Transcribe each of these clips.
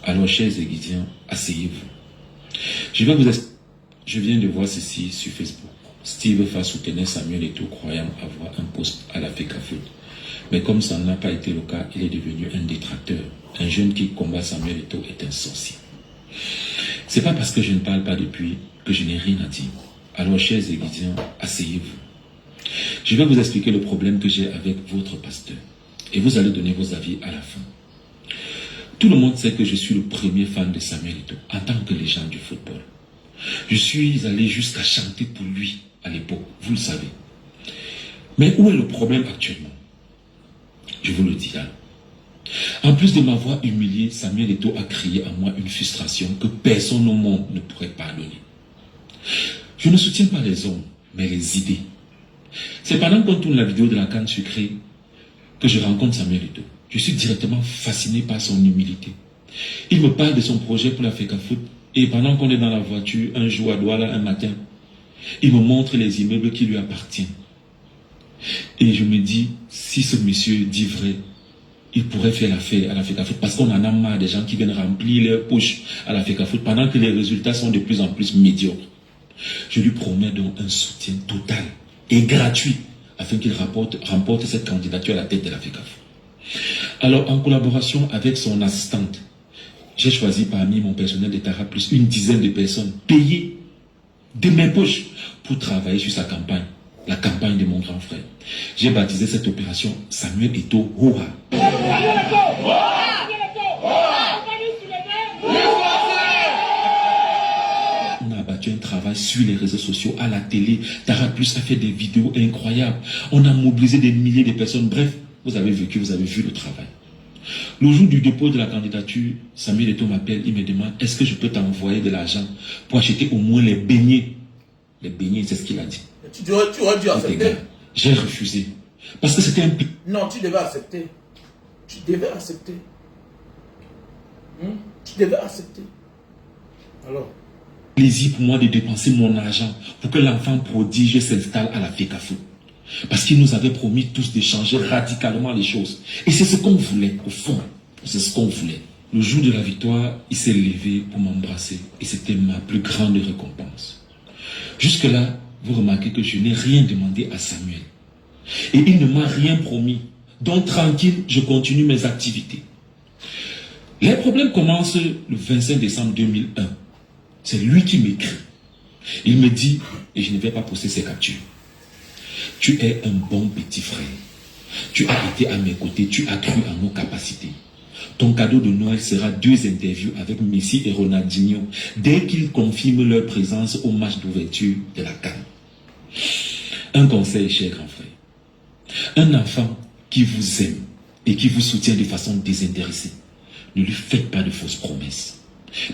Alors, chers Aiguidiens, asseyez-vous. Je viens de voir ceci sur Facebook. Steve Fa soutenait Samuel Eto'o croyant avoir un poste à la FECAFOOT. Mais comme ça n'a pas été le cas, il est devenu un détracteur. Un jeune qui combat Samuel Eto'o est un sorcier. C'est pas parce que je ne parle pas depuis que je n'ai rien à dire. Alors, chers Aiguidiens, asseyez-vous. Je vais vous expliquer le problème que j'ai avec votre pasteur. Et vous allez donner vos avis à la fin. Tout le monde sait que je suis le premier fan de Samuel Eto'o en tant que légende du football. Je suis allé jusqu'à chanter pour lui à l'époque, vous le savez. Mais où est le problème actuellement? Je vous le dis là. En plus de m'avoir humilié, Samuel Eto'o a créé en moi une frustration que personne au monde ne pourrait pardonner. Je ne soutiens pas les hommes, mais les idées. C'est pendant qu'on tourne la vidéo de la canne sucrée que je rencontre Samuel Eto'o. Je suis directement fasciné par son humilité. Il me parle de son projet pour la FECAFOOT et pendant qu'on est dans la voiture, un jour à Douala, un matin, il me montre les immeubles qui lui appartiennent. Et je me dis, si ce monsieur dit vrai, il pourrait faire l'affaire à la FECAFOOT parce qu'on en a marre des gens qui viennent remplir leurs poches à la FECAFOOT pendant que les résultats sont de plus en plus médiocres. Je lui promets donc un soutien total et gratuit afin qu'il remporte cette candidature à la tête de la FECAFOOT. Alors, en collaboration avec son assistante, j'ai choisi parmi mon personnel de Tara Plus une dizaine de personnes payées de mes poches pour travailler sur sa campagne, la campagne de mon grand frère. J'ai baptisé cette opération Samuel Eto'o Hoha. On a abattu un travail sur les réseaux sociaux, à la télé. Tara Plus a fait des vidéos incroyables. On a mobilisé des milliers de personnes. Bref, vous avez vécu, vous avez vu le travail. Le jour du dépôt de la candidature, Samuel Eto'o m'appelle, il me demande est-ce que je peux t'envoyer de l'argent pour acheter au moins les beignets. Les beignets, c'est ce qu'il a dit. Tu aurais dû accepter. J'ai refusé. Parce que c'était un... Non, tu devais accepter. Tu devais accepter. Tu devais accepter. Alors plaisir pour moi de dépenser mon argent pour que l'enfant prodige s'installe à la FECAFOOT. Parce qu'il nous avait promis tous de changer radicalement les choses. Et c'est ce qu'on voulait, au fond. C'est ce qu'on voulait. Le jour de la victoire, il s'est levé pour m'embrasser. Et c'était ma plus grande récompense. Jusque-là, vous remarquez que je n'ai rien demandé à Samuel. Et il ne m'a rien promis. Donc tranquille, je continue mes activités. Les problèmes commencent le 25 décembre 2001. C'est lui qui m'écrit. Il me dit, et je ne vais pas poster ses captures. Tu es un bon petit frère. Tu as été à mes côtés, tu as cru en nos capacités. Ton cadeau de Noël sera 2 interviews avec Messi et Ronaldinho dès qu'ils confirment leur présence au match d'ouverture de la CAN. Un conseil, cher grand frère. Un enfant qui vous aime et qui vous soutient de façon désintéressée, ne lui faites pas de fausses promesses.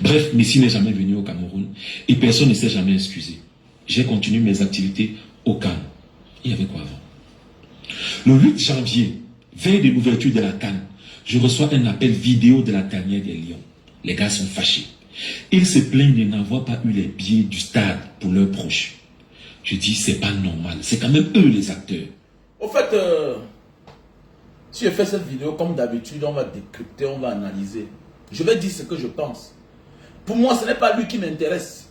Bref, Messi n'est jamais venu au Cameroun et personne ne s'est jamais excusé. J'ai continué mes activités au CAN. Il y avait quoi avant? Le 8 janvier, veille de l'ouverture de la CAN, je reçois un appel vidéo de la tanière des Lions. Les gars sont fâchés. Ils se plaignent de n'avoir pas eu les billets du stade pour leurs proches. Je dis, c'est pas normal. C'est quand même eux les acteurs. Au fait, si je fais cette vidéo, comme d'habitude, on va décrypter, on va analyser. Je vais dire ce que je pense. Pour moi, ce n'est pas lui qui m'intéresse.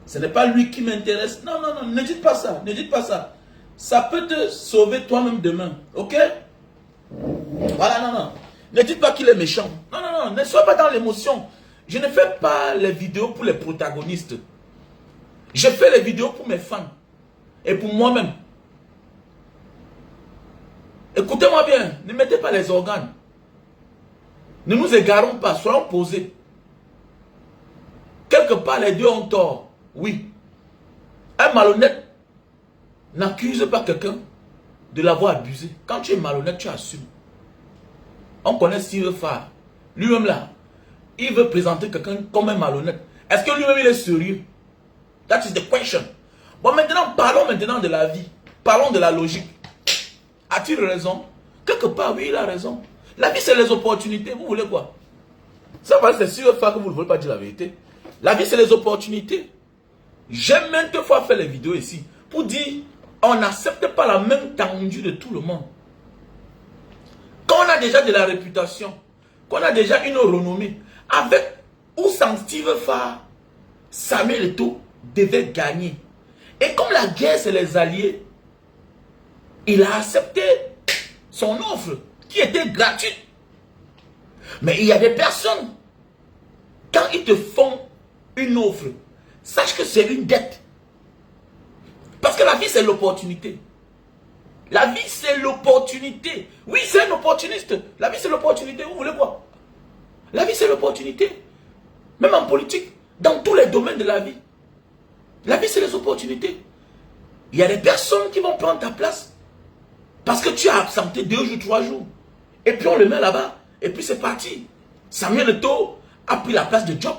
Ce n'est pas lui qui m'intéresse. Non, non, non, ne dites pas ça. Ne dites pas ça. Ça peut te sauver toi-même demain. Ok? Voilà, non, non. Ne dites pas qu'il est méchant. Non, non, non. Ne sois pas dans l'émotion. Je ne fais pas les vidéos pour les protagonistes. Je fais les vidéos pour mes fans. Et pour moi-même. Écoutez-moi bien. Ne mettez pas les organes. Ne nous égarons pas. Soyons posés. Quelque part, les deux ont tort. Oui. Un malhonnête n'accuse pas quelqu'un de l'avoir abusé. Quand tu es malhonnête, tu assumes. On connaît Steve Fa. Lui-même là, il veut présenter quelqu'un comme un malhonnête. Est-ce que lui-même il est sérieux? That is the question. Bon, maintenant, parlons maintenant de la vie. Parlons de la logique. A-t-il raison? Quelque part, oui, il a raison. La vie, c'est les opportunités. Vous voulez quoi? Ça va, c'est Steve Fa que vous ne voulez pas dire la vérité. La vie, c'est les opportunités. J'ai maintes fois fait les vidéos ici pour dire on n'accepte pas la même tendue de tout le monde. Quand on a déjà de la réputation, qu'on a déjà une renommée, avec ou sans Steve Farr, Samuel Eto'o devait gagner. Et comme la guerre, c'est les alliés, il a accepté son offre qui était gratuite. Mais il y a des personnes, quand ils te font une offre, sache que c'est une dette. Parce que la vie, c'est l'opportunité. La vie, c'est l'opportunité. Oui, c'est un opportuniste. La vie, c'est l'opportunité. Vous voulez quoi? La vie, c'est l'opportunité. Même en politique, dans tous les domaines de la vie. La vie, c'est les opportunités. Il y a des personnes qui vont prendre ta place parce que tu as absenté 2 jours, 3 jours. Et puis on le met là-bas. Et puis c'est parti. Samuel Eto'o a pris la place de Job.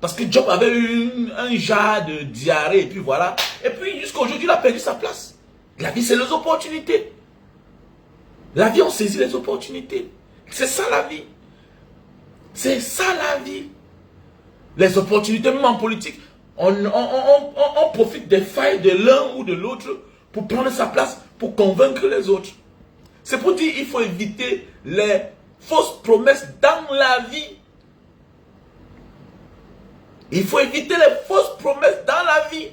Parce que Job avait eu un jar de diarrhée. Et puis voilà. Et puis jusqu'à aujourd'hui, il a perdu sa place. La vie, c'est les opportunités. La vie, on saisit les opportunités. C'est ça la vie. C'est ça la vie. Les opportunités, même en politique, on profite des failles de l'un ou de l'autre pour prendre sa place, pour convaincre les autres. C'est pour dire qu'il faut éviter les fausses promesses dans la vie. Il faut éviter les fausses promesses dans la vie.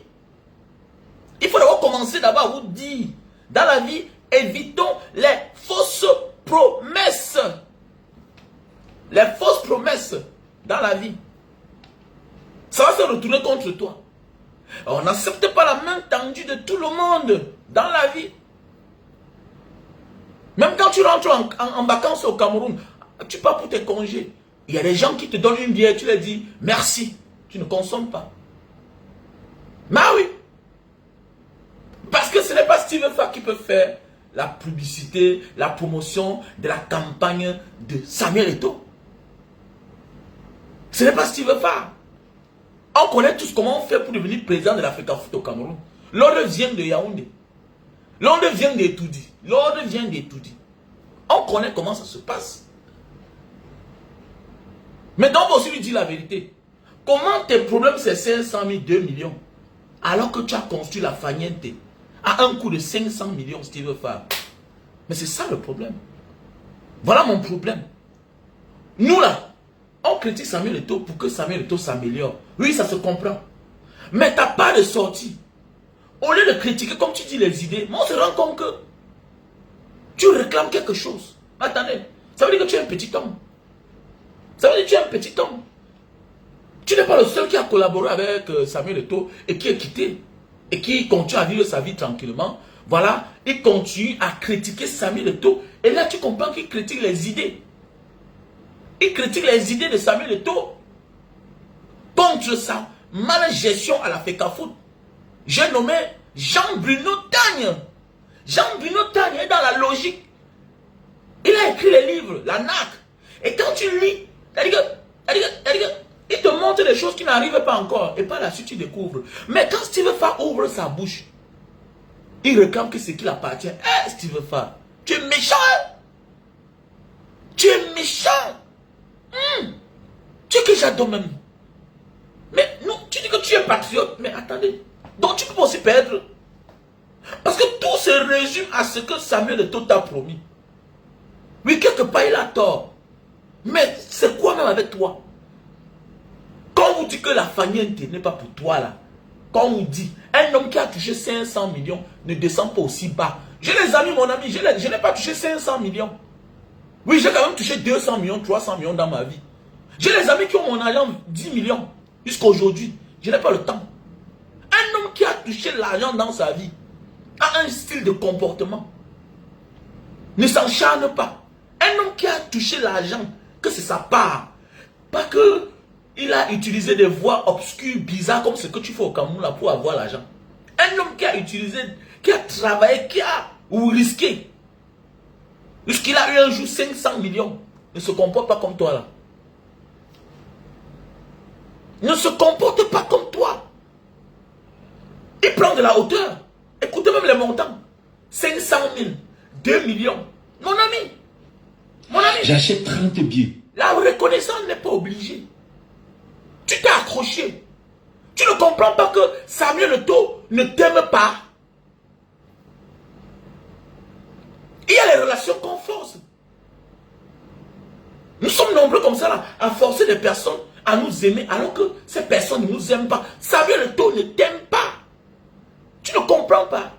Il faut d'abord commencer d'abord à vous dire, dans la vie, évitons les fausses promesses. Les fausses promesses dans la vie. Ça va se retourner contre toi. On n'accepte pas la main tendue de tout le monde dans la vie. Même quand tu rentres en vacances au Cameroun, tu pars pour tes congés. Il y a des gens qui te donnent une bière, tu leur dis merci. Tu ne consommes pas. Mais oui. Parce que ce n'est pas Steve Farr qui peut faire la publicité, la promotion de la campagne de Samuel Eto'o. Ce n'est pas Steve Farr. On connaît tous comment on fait pour devenir président de l'Africa-Foot au Cameroun. L'ordre vient de Yaoundé. L'ordre vient d'Etoudi. L'ordre vient d'Etoudi. On connaît comment ça se passe. Maintenant, on va aussi lui dire la vérité. Comment tes problèmes c'est 500 000, 2 millions, alors que tu as construit la Faniente à un coût de 500 millions, Steve Farr. Mais c'est ça le problème. Voilà mon problème. Nous là, on critique Samuel Eto'o pour que Samuel Eto'o s'améliore. Oui, ça se comprend. Mais tu n'as pas de sortie. Au lieu de critiquer, comme tu dis, les idées, mais on se rend compte que tu réclames quelque chose. Attendez, ça veut dire que tu es un petit homme. Ça veut dire que tu es un petit homme. Tu n'es pas le seul qui a collaboré avec Samuel Eto'o et qui est quitté. Et qui continue à vivre sa vie tranquillement. Voilà, il continue à critiquer Samuel Eto'o. Et là, tu comprends qu'il critique les idées. Il critique les idées de Samuel Eto'o contre sa malgestion à la FECAFOOT. J'ai nommé Jean-Bruno Tagne. Jean-Bruno Tagne est dans la logique. Il a écrit les livres, la NAC. Et quand tu lis, il te montre des choses qui n'arrivent pas encore. Et par la suite, tu découvres. Mais quand Steve Farr ouvre sa bouche, il réclame que c'est qu'il appartient. Eh, Steve Farr, tu es méchant. Hein? Tu es méchant. Tu es que j'adore même. Mais non, tu dis que tu es patriote. Mais attendez. Donc tu peux aussi perdre. Parce que tout se résume à ce que Samuel Eto'o t'a promis. Oui, quelque part il a tort. Mais c'est quoi même avec toi? Quand on vous dit que la Faniente n'est pas pour toi là, quand on vous dit, un homme qui a touché 500 millions ne descend pas aussi bas. J'ai les amis, mon ami, je n'ai pas touché 500 millions. Oui, j'ai quand même touché 200 millions, 300 millions dans ma vie. J'ai les amis qui ont mon argent 10 millions jusqu'à aujourd'hui. Je n'ai pas le temps. Un homme qui a touché l'argent dans sa vie a un style de comportement. Ne s'encharne pas. Un homme qui a touché l'argent, que c'est sa part. Pas que il a utilisé des voies obscures, bizarres, comme ce que tu fais au Cameroun là pour avoir l'argent. Un homme qui a utilisé, qui a travaillé, qui a risqué. Puisqu'il a eu un jour 500 millions. Ne se comporte pas comme toi là. Ne se comporte pas comme toi. Il prend de la hauteur. Écoutez même les montants. 500 000, 2 millions. Mon ami. Mon ami. J'achète 30 billets. La reconnaissance n'est pas obligée. Tu t'es accroché. Tu ne comprends pas que Samuel Eto'o ne t'aime pas. Il y a les relations qu'on force. Nous sommes nombreux comme ça là, à forcer des personnes à nous aimer alors que ces personnes ne nous aiment pas. Samuel Eto'o ne t'aime pas. Tu ne comprends pas.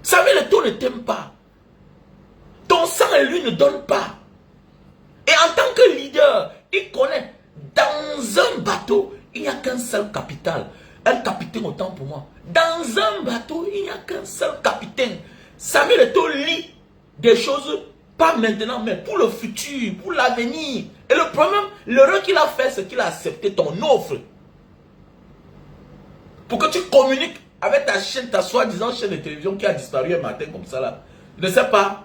Samuel Eto'o ne t'aime pas. Ton sang et lui ne donnent pas. Et en tant que leader, il connaît, dans un bateau, il n'y a qu'un seul capitaine. Un capitaine autant pour moi. Dans un bateau, il n'y a qu'un seul capitaine. Samuel Eto'o lit des choses, pas maintenant, mais pour le futur, pour l'avenir. Et le problème, l'erreur qu'il a fait, c'est qu'il a accepté ton offre. Pour que tu communiques avec ta chaîne, ta soi-disant chaîne de télévision qui a disparu un matin comme ça là. Je ne sais pas.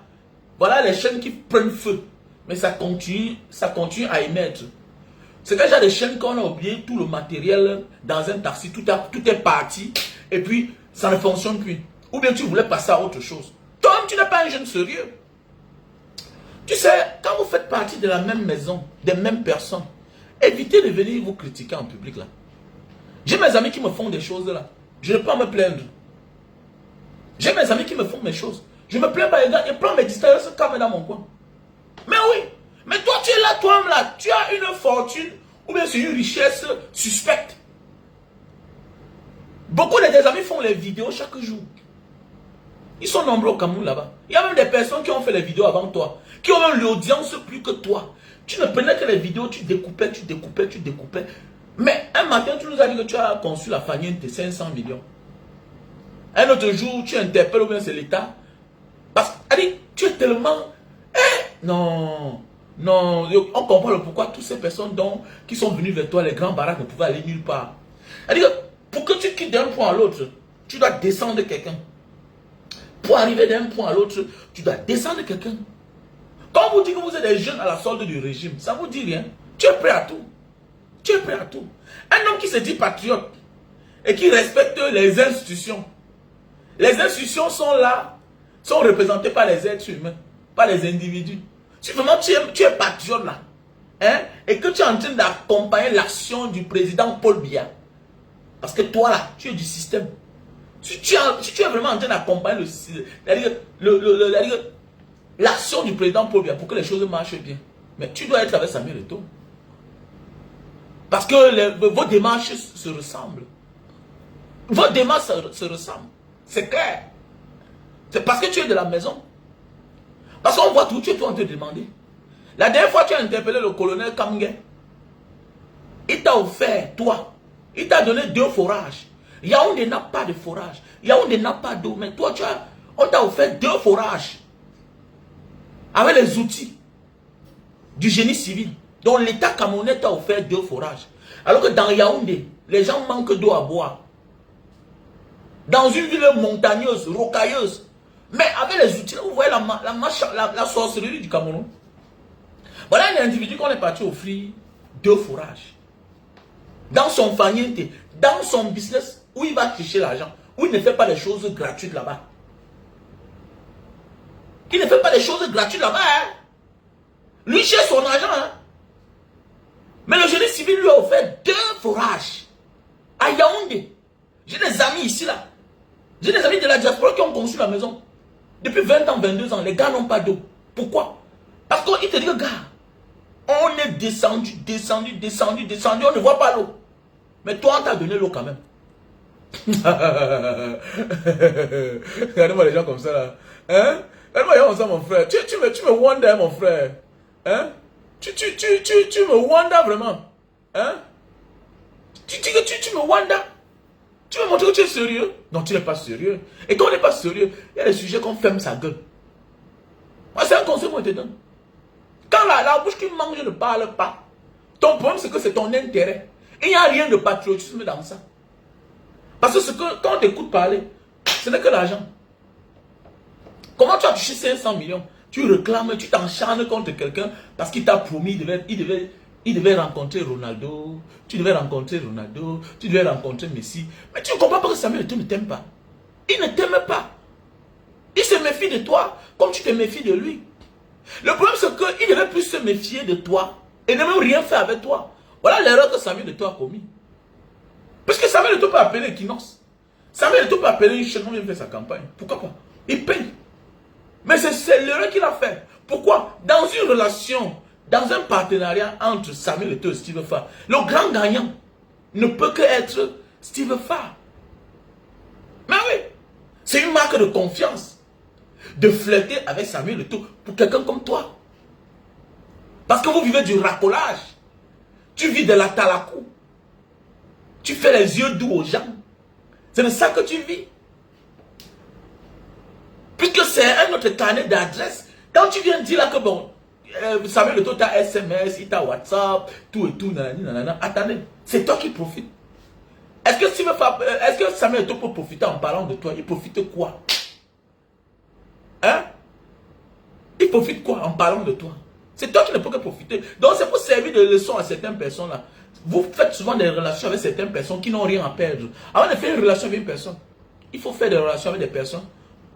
Voilà les chaînes qui prennent feu. Mais ça continue à émettre. C'est que j'ai des chaînes qu'on a oublié tout le matériel dans un taxi, tout est parti. Et puis, ça ne fonctionne plus. Ou bien tu voulais passer à autre chose. Toi-même, tu n'es pas un jeune sérieux. Tu sais, quand vous faites partie de la même maison, des mêmes personnes, évitez de venir vous critiquer en public là. J'ai mes amis qui me font des choses là. Je ne peux pas me plaindre. J'ai mes amis qui me font mes choses. Je me plains pas, les gars, je prends mes distances, je se calme dans mon coin. Mais oui, mais toi tu es là, toi-même là, tu as une fortune, ou bien c'est une richesse suspecte. Beaucoup de tes amis font les vidéos chaque jour. Ils sont nombreux au Cameroun là-bas. Il y a même des personnes qui ont fait les vidéos avant toi, qui ont même l'audience plus que toi. Tu ne prenais que les vidéos, tu découpais. Mais un matin, tu nous as dit que tu as conçu la famille de 500 millions. Un autre jour, tu interpelles ou bien c'est l'État. Parce que tu es tellement... Non, on comprend le pourquoi toutes ces personnes qui sont venues vers toi, les grands baraques ne pouvaient aller nulle part. Pour que tu quittes d'un point à l'autre, tu dois descendre quelqu'un. Pour arriver d'un point à l'autre, tu dois descendre quelqu'un. Quand vous dites que vous êtes des jeunes à la solde du régime, ça ne vous dit rien. Tu es prêt à tout. Tu es prêt à tout. Un homme qui se dit patriote et qui respecte les institutions. Les institutions sont là, sont représentées par les êtres humains, par les individus. Si vraiment tu es patriote là, hein, et que tu es en train d'accompagner l'action du président Paul Biya, parce que toi là, tu es du système. Si tu es vraiment en train d'accompagner l'action du président Paul Biya pour que les choses marchent bien, mais tu dois être avec Samuel Eto'o. Parce que vos démarches se ressemblent. Vos démarches se ressemblent. C'est clair. C'est parce que tu es de la maison. Parce qu'on voit tout, tu es tout en train de demander. La dernière fois, tu as interpellé le colonel Kamge. Il t'a offert, toi, il t'a donné 2 forages. Yaoundé n'a pas de forage. Yaoundé n'a pas d'eau. Mais toi, on t'a offert 2 forages. Avec les outils du génie civil. Donc l'État camerounais t'a offert 2 forages. Alors que dans Yaoundé, les gens manquent d'eau à boire. Dans une ville montagneuse, rocailleuse. Mais avec les outils, vous voyez la sorcellerie du Cameroun. Voilà un individu qu'on est parti offrir 2 forages. Dans son faniente, dans son business, où il va chercher l'argent, où il ne fait pas des choses gratuites là-bas. Il ne fait pas des choses gratuites là-bas. Hein? Lui cherche son argent. Hein? Mais le génie civil lui a offert 2 forages à Yaoundé. J'ai des amis ici là. J'ai des amis de la diaspora qui ont conçu la maison. Depuis 20 ans, 22 ans, les gars n'ont pas d'eau. Pourquoi? Parce qu'ils te disent, gars, on est descendu, on ne voit pas l'eau. Mais toi, on t'a donné l'eau quand même. Regardez-moi les gens comme ça là. Hein? Regardez-moi les gens comme ça, mon frère. Tu me wonder, mon frère. Hein? Tu me wonder vraiment. Hein? Tu dis que tu me wonder. Tu veux montrer que tu es sérieux? Non, tu n'es pas sérieux. Et quand on n'est pas sérieux, il y a des sujets qu'on ferme sa gueule. Moi, c'est un conseil qu'on te donne. Quand la bouche qui mange ne parle pas, ton problème, c'est que c'est ton intérêt. Il n'y a rien de patriotisme dans ça. Parce que quand on t'écoute parler, ce n'est que l'argent. Comment tu as touché 500 millions? Tu réclames, tu t'encharnes contre quelqu'un parce qu'il t'a promis, il devait rencontrer Ronaldo, tu devais rencontrer Messi. Mais tu ne comprends pas que Samuel Eto'o ne t'aime pas. Il ne t'aime pas. Il se méfie de toi comme tu te méfies de lui. Le problème c'est qu'il devait plus se méfier de toi et ne même rien faire avec toi. Voilà l'erreur que Samuel Eto'o a commis. Parce que Samuel Eto'o peut appeler Equinox. Samuel Eto'o peut appeler une chaîne, on vient faire sa campagne. Pourquoi pas? Il paye. Mais c'est l'erreur qu'il a fait. Pourquoi? Dans une relation, dans un partenariat entre Samuel Eto'o et Steve Farr, le grand gagnant ne peut que être Steve Farr. Mais oui, c'est une marque de confiance de flirter avec Samuel Eto'o pour quelqu'un comme toi. Parce que vous vivez du racolage. Tu vis de la talakou. Tu fais les yeux doux aux gens. C'est de ça que tu vis. Puisque c'est un autre carnet d'adresse. Quand tu viens dire là que bon, Samuel Eto'o t'a SMS, il t'a WhatsApp, tout et tout, nanana, attendez, c'est toi qui profites. Est-ce que Samuel Eto'o peut profiter en parlant de toi? Il profite quoi? Hein? Il profite quoi en parlant de toi? C'est toi qui ne peux que profiter. Donc c'est pour servir de leçon à certaines personnes là. Vous faites souvent des relations avec certaines personnes qui n'ont rien à perdre. Avant de faire une relation avec une personne, il faut faire des relations avec des personnes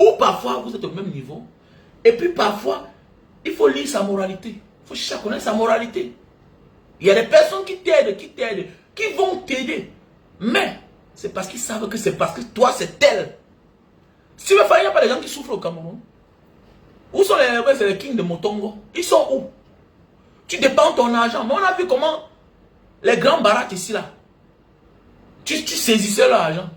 où parfois vous êtes au même niveau. Et puis parfois, il faut lire sa moralité. Il faut chercher à connaître sa moralité. Il y a des personnes qui t'aident, qui vont t'aider. Mais c'est parce qu'ils savent que c'est parce que toi c'est tel. Si il n'y a pas des gens qui souffrent au Cameroun. Où sont les kings de Motongo? Ils sont où? Tu dépenses ton argent. Mais on a vu comment les grands baraques ici là. Tu saisissais leur argent.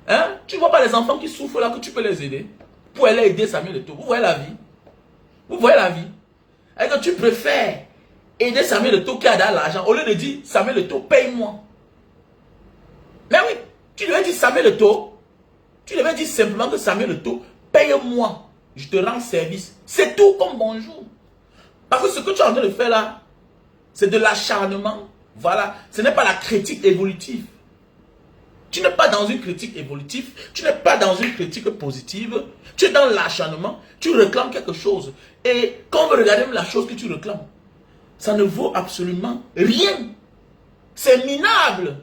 Hein? Tu ne vois pas les enfants qui souffrent là que tu peux les aider. Pour aller aider Samuel Eto'o. Vous voyez la vie? Vous voyez la vie? Et que tu préfères aider Samuel Eto'o qui a de l'argent au lieu de dire Samuel Eto'o, paye-moi. Mais oui, tu devais dire Samuel Eto'o. Tu devais dire simplement que Samuel Eto'o, paye-moi. Je te rends service. C'est tout comme bonjour. Parce que ce que tu es en train de faire là, c'est de l'acharnement. Voilà. Ce n'est pas la critique évolutive. Tu n'es pas dans une critique évolutive. Tu n'es pas dans une critique positive. Tu es dans l'acharnement. Tu réclames quelque chose. Et quand on veut regarder la chose que tu réclames, ça ne vaut absolument rien. C'est minable.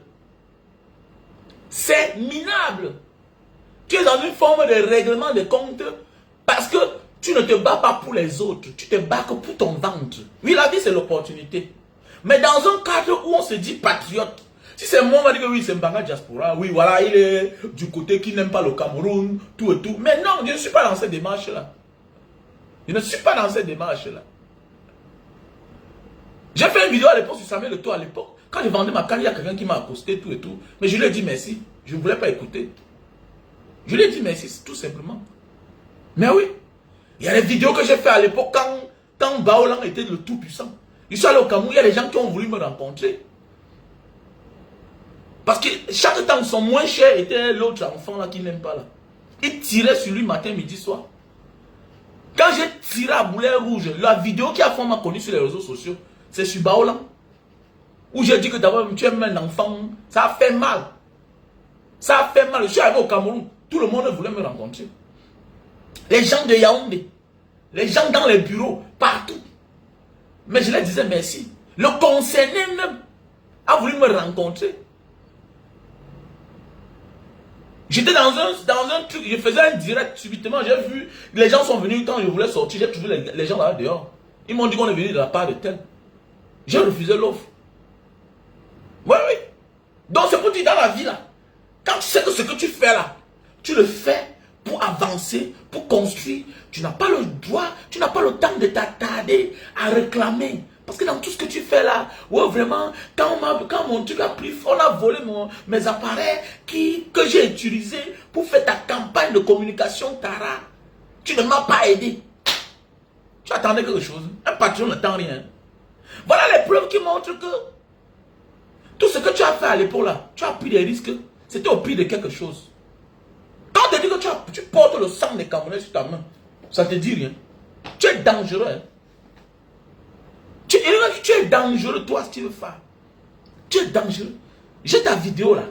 C'est minable. Tu es dans une forme de règlement de compte. Parce que tu ne te bats pas pour les autres, tu te bats que pour ton ventre. Oui, la vie c'est l'opportunité. Mais dans un cadre où on se dit patriote, si c'est moi, on va dire que oui, c'est Mbanga Diaspora, oui, voilà, il est du côté qui n'aime pas le Cameroun, tout et tout. Mais non, je ne suis pas dans cette démarche-là. Je ne suis pas dans cette démarche-là. J'ai fait une vidéo à l'époque sur Samuel Eto'o à l'époque. Quand je vendais ma canne, il y a quelqu'un qui m'a accosté, tout et tout. Mais je lui ai dit merci. Je ne voulais pas écouter. Je lui ai dit merci, tout simplement. Mais oui, il y a des vidéos que j'ai fait à l'époque quand Baolang était le tout-puissant. Je suis allé au Cameroun, il y a des gens qui ont voulu me rencontrer. Parce que chaque temps, son moins cher était l'autre enfant là qui n'aime pas là. Il tirait sur lui matin, midi, soir. Quand j'ai tiré à boulet rouge, la vidéo qui a fait m'a connu sur les réseaux sociaux, c'est sur Baolang. Où j'ai dit que d'abord tu aimes un enfant, ça a fait mal. Ça a fait mal. Je suis arrivé au Cameroun, tout le monde voulait me rencontrer. Les gens de Yaoundé, les gens dans les bureaux, partout. Mais je leur disais merci. Le concerné même a voulu me rencontrer. J'étais dans un truc, je faisais un direct subitement, j'ai vu, les gens sont venus quand je voulais sortir, j'ai trouvé les gens là dehors. Ils m'ont dit qu'on est venu de la part de tel. J'ai refusé l'offre. Oui, oui. Donc c'est pour dire dans la vie là, quand tu sais que ce que tu fais là, tu le fais pour avancer, pour construire, tu n'as pas le droit, tu n'as pas le temps de t'attarder à réclamer. Parce que dans tout ce que tu fais là, ouais, vraiment, quand mon truc a pris, on a volé mes appareils que j'ai utilisés pour faire ta campagne de communication Tara. Tu ne m'as pas aidé. Tu attendais quelque chose. Un patron n'attend rien. Voilà les preuves qui montrent que tout ce que tu as fait à l'époque là, tu as pris des risques. C'était au prix de quelque chose. Quand on te dit que tu portes le sang des Camerounais sur ta main, ça ne te dit rien. Tu es dangereux. Hein? Tu es dangereux, toi, Steve Farr. Tu es dangereux. J'ai ta vidéo là.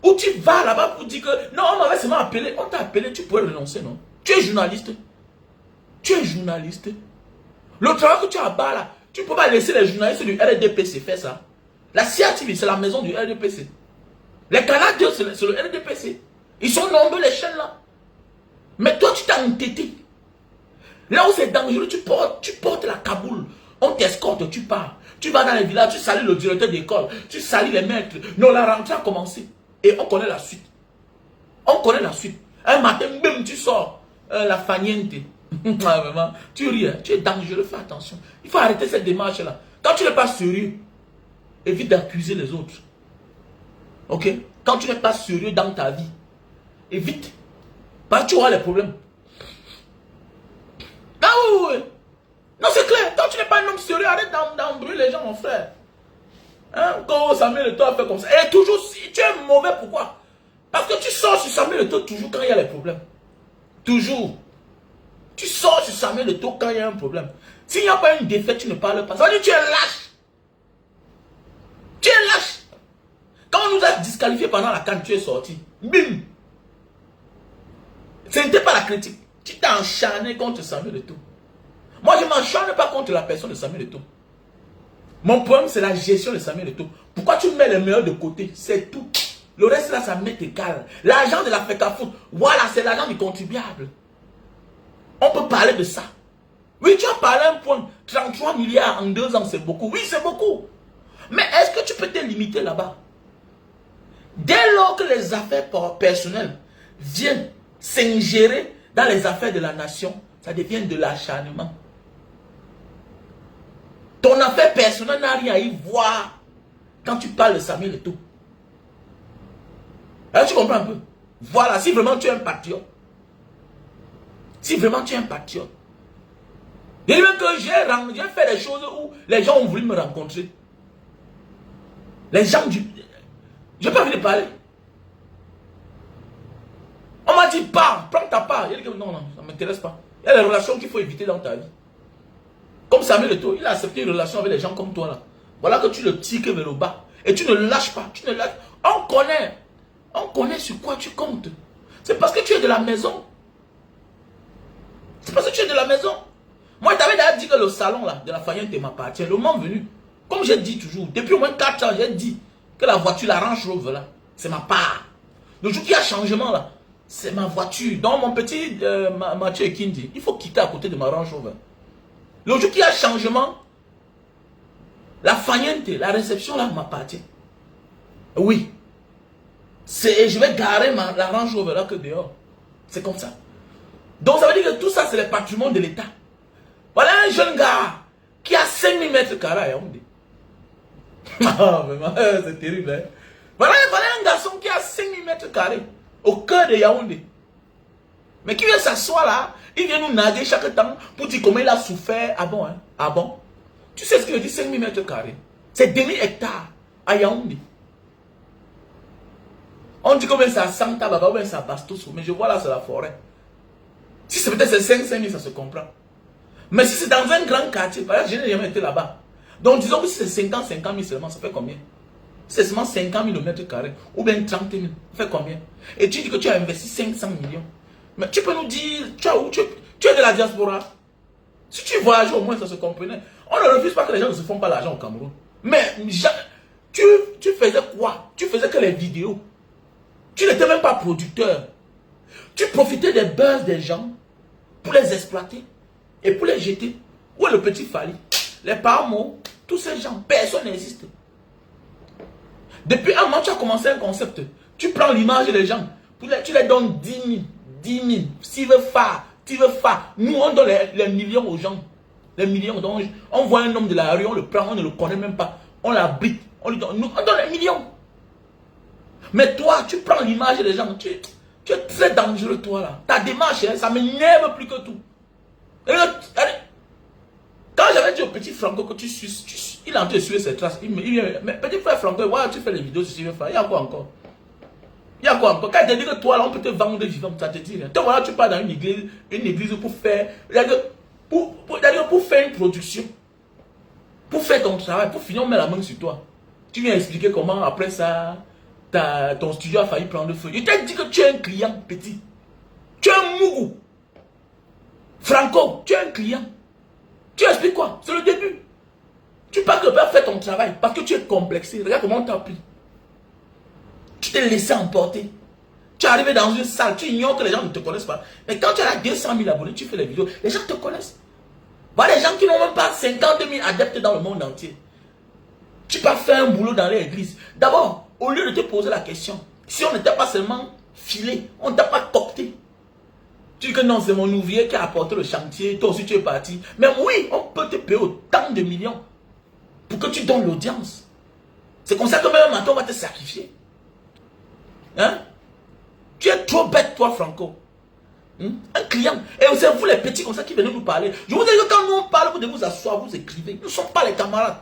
Où tu vas là-bas pour dire que non, on m'avait seulement appelé. On t'a appelé, tu pourrais renoncer, non? Tu es journaliste. Tu es journaliste. Le travail que tu as bas là, tu ne peux pas laisser les journalistes du RDPC faire ça. La CIATV, c'est la maison du RDPC. Les Canadiens, c'est le RDPC. Ils sont nombreux, les chaînes là. Mais toi, tu t'es entêté. Là où c'est dangereux, tu portes la caboule. On t'escorte, tu pars. Tu vas dans les villages, tu salis le directeur d'école. Tu salis les maîtres. Non, la rentrée a commencé. Et on connaît la suite. On connaît la suite. Un matin, même tu sors. La faniente. Ah, vraiment, tu ris, hein? Tu es dangereux, fais attention. Il faut arrêter cette démarche-là. Quand tu n'es pas sérieux, évite d'accuser les autres. Ok? Quand tu n'es pas sérieux dans ta vie, évite. Parce que tu auras les problèmes. Ah oui, oui. Non, c'est clair. Quand tu n'es pas un homme sérieux, arrête d'embrouiller les gens, mon frère. Hein? Quand Samuel Eto'o a fait comme ça. Et toujours, si tu es mauvais, pourquoi? Parce que tu sors sur Samuel Eto'o toujours quand il y a les problèmes. Toujours. Tu sors sur Samuel Eto'o quand il y a un problème. S'il n'y a pas une défaite, tu ne parles pas. Ça veut dire que tu es lâche. Tu es lâche. Quand on nous a disqualifiés pendant la CAN, tu es sorti. Bim. Ce n'était pas la critique. Tu t'es encharné contre Samuel Eto'o. Moi, je ne m'encharne pas contre la personne de Samuel Eto'o. Mon problème, c'est la gestion de Samuel Eto'o. Pourquoi tu mets les meilleurs de côté? C'est tout. Le reste, là, ça m'est égal. L'argent de la FECAFOOT, voilà, c'est l'argent du contribuable. On peut parler de ça. Oui, tu as parlé un point. 33 milliards en 2 ans, c'est beaucoup. Oui, c'est beaucoup. Mais est-ce que tu peux te limiter là-bas? Dès lors que les affaires personnelles viennent s'ingérer dans les affaires de la nation, ça devient de l'acharnement. Ton affaire personnelle n'a rien à y voir quand tu parles de Samuel Eto'o. Alors, tu comprends un peu? Voilà, si vraiment tu es un patriote. Si vraiment tu es un patriote. Je dis même que j'ai fait des choses où les gens ont voulu me rencontrer. Les gens du... Je n'ai pas envie de parler. On m'a dit, pars, prends ta part. Il a dit, non, non, ça ne m'intéresse pas. Il y a des relations qu'il faut éviter dans ta vie. Comme Samuel Eto'o, il a accepté une relation avec les gens comme toi là. Voilà que tu le tires vers le bas. Et tu ne lâches pas. Tu ne lâches. On connaît sur quoi tu comptes. C'est parce que tu es de la maison. C'est parce que tu es de la maison. Moi, je t'avais déjà dit que le salon là, de la Fayette m'appartient. Le moment venu, comme j'ai dit toujours, depuis au moins 4 ans, j'ai dit que la voiture, la Range Rover là, c'est ma part. Le jour qu'il y a changement là, c'est ma voiture. Donc mon petit Mathieu Kindi, il faut quitter à côté de ma Range Rover. Le jour qu'il y a changement, la Fayette, la réception là m'appartient. Oui. Je vais garer la Range Rover là que dehors. C'est comme ça. Donc ça veut dire que tout ça c'est le patrimoine de l'État. Voilà un jeune gars qui a 5000 mètres carrés à Yaoundé. Ah, vraiment, c'est terrible. Hein? Voilà un garçon qui a 5000 mètres carrés au cœur de Yaoundé. Mais qui vient s'asseoir là, il vient nous naguer chaque temps pour dire comment il a souffert. Ah bon, hein? Ah bon? Tu sais ce qu'il dit 5000 mètres carrés? C'est 2000 hectares à Yaoundé. On dit combien c'est à Santa Baba, combien c'est à Bastos, mais je vois là c'est la forêt. Si c'est peut-être 5 000, ça se comprend. Mais si c'est dans un grand quartier, par exemple, je n'ai jamais été là-bas. Donc disons que si c'est 50 000 seulement, ça fait combien? C'est seulement 50 000 mètres carrés, ou bien 30 000, ça fait combien? Et tu dis que tu as investi 500 millions. Mais tu peux nous dire, tu es de la diaspora. Si tu voyages au moins, ça se comprenait. On ne refuse pas que les gens ne se font pas l'argent au Cameroun. Mais tu faisais quoi? Tu faisais que les vidéos. Tu n'étais même pas producteur. Tu profitais des buzz des gens pour les exploiter et pour les jeter. Où est le petit Fali? Les parents, tous ces gens, personne n'existe. Depuis un mois, tu as commencé un concept. Tu prends l'image des gens, tu les donnes 10 000, 10 000. S'ils veulent faire, tu veux faire. Nous, on donne les millions aux gens. Les millions. Donc, on voit un homme de la rue, on le prend, on ne le connaît même pas. On l'abrite, on lui donne, on donne les millions. Mais toi, tu prends l'image des gens, tu es très dangereux, toi, là. Ta démarche, ça m'énerve plus que tout. Quand j'avais dit au petit Franco que il est en train de suivre ses traces, il vient, mais petit frère Franco, voilà, tu fais les vidéos sur il y a quoi encore? Il y a quoi encore? Quand il te dit que toi, là, on peut te vendre vivant, ça te dit rien. Toi, voilà, tu pars dans une église pour faire, pour faire une production, pour faire ton travail, pour finir, on met la main sur toi. Tu viens expliquer comment, après ça, ton studio a failli prendre feu. Je t'ai dit que tu es un client, petit. Tu es un mougou. Franco, tu es un client. Tu expliques quoi? C'est le début. Tu parles que faire ton travail parce que tu es complexé. Regarde comment on t'a pris. Tu t'es laissé emporter. Tu es arrivé dans une salle, tu ignores que les gens ne te connaissent pas. Mais quand tu as 200 000 abonnés, tu fais les vidéos, les gens te connaissent. Voilà les gens qui n'ont même pas 50 000 adeptes dans le monde entier. Tu peux faire un boulot dans l'église. D'abord, au lieu de te poser la question, si on n'était pas seulement filé, on ne t'a pas copté. Tu dis que non, c'est mon ouvrier qui a apporté le chantier, toi aussi tu es parti. Mais oui, on peut te payer autant de millions pour que tu donnes l'audience. C'est comme ça que même maintenant on va te sacrifier. Hein? Tu es trop bête, toi, Franco. Un client. Et c'est vous les petits comme ça qui venez nous parler. Je vous dis que quand nous on parle, vous devez vous asseoir, vous écrivez. Nous ne sommes pas les camarades.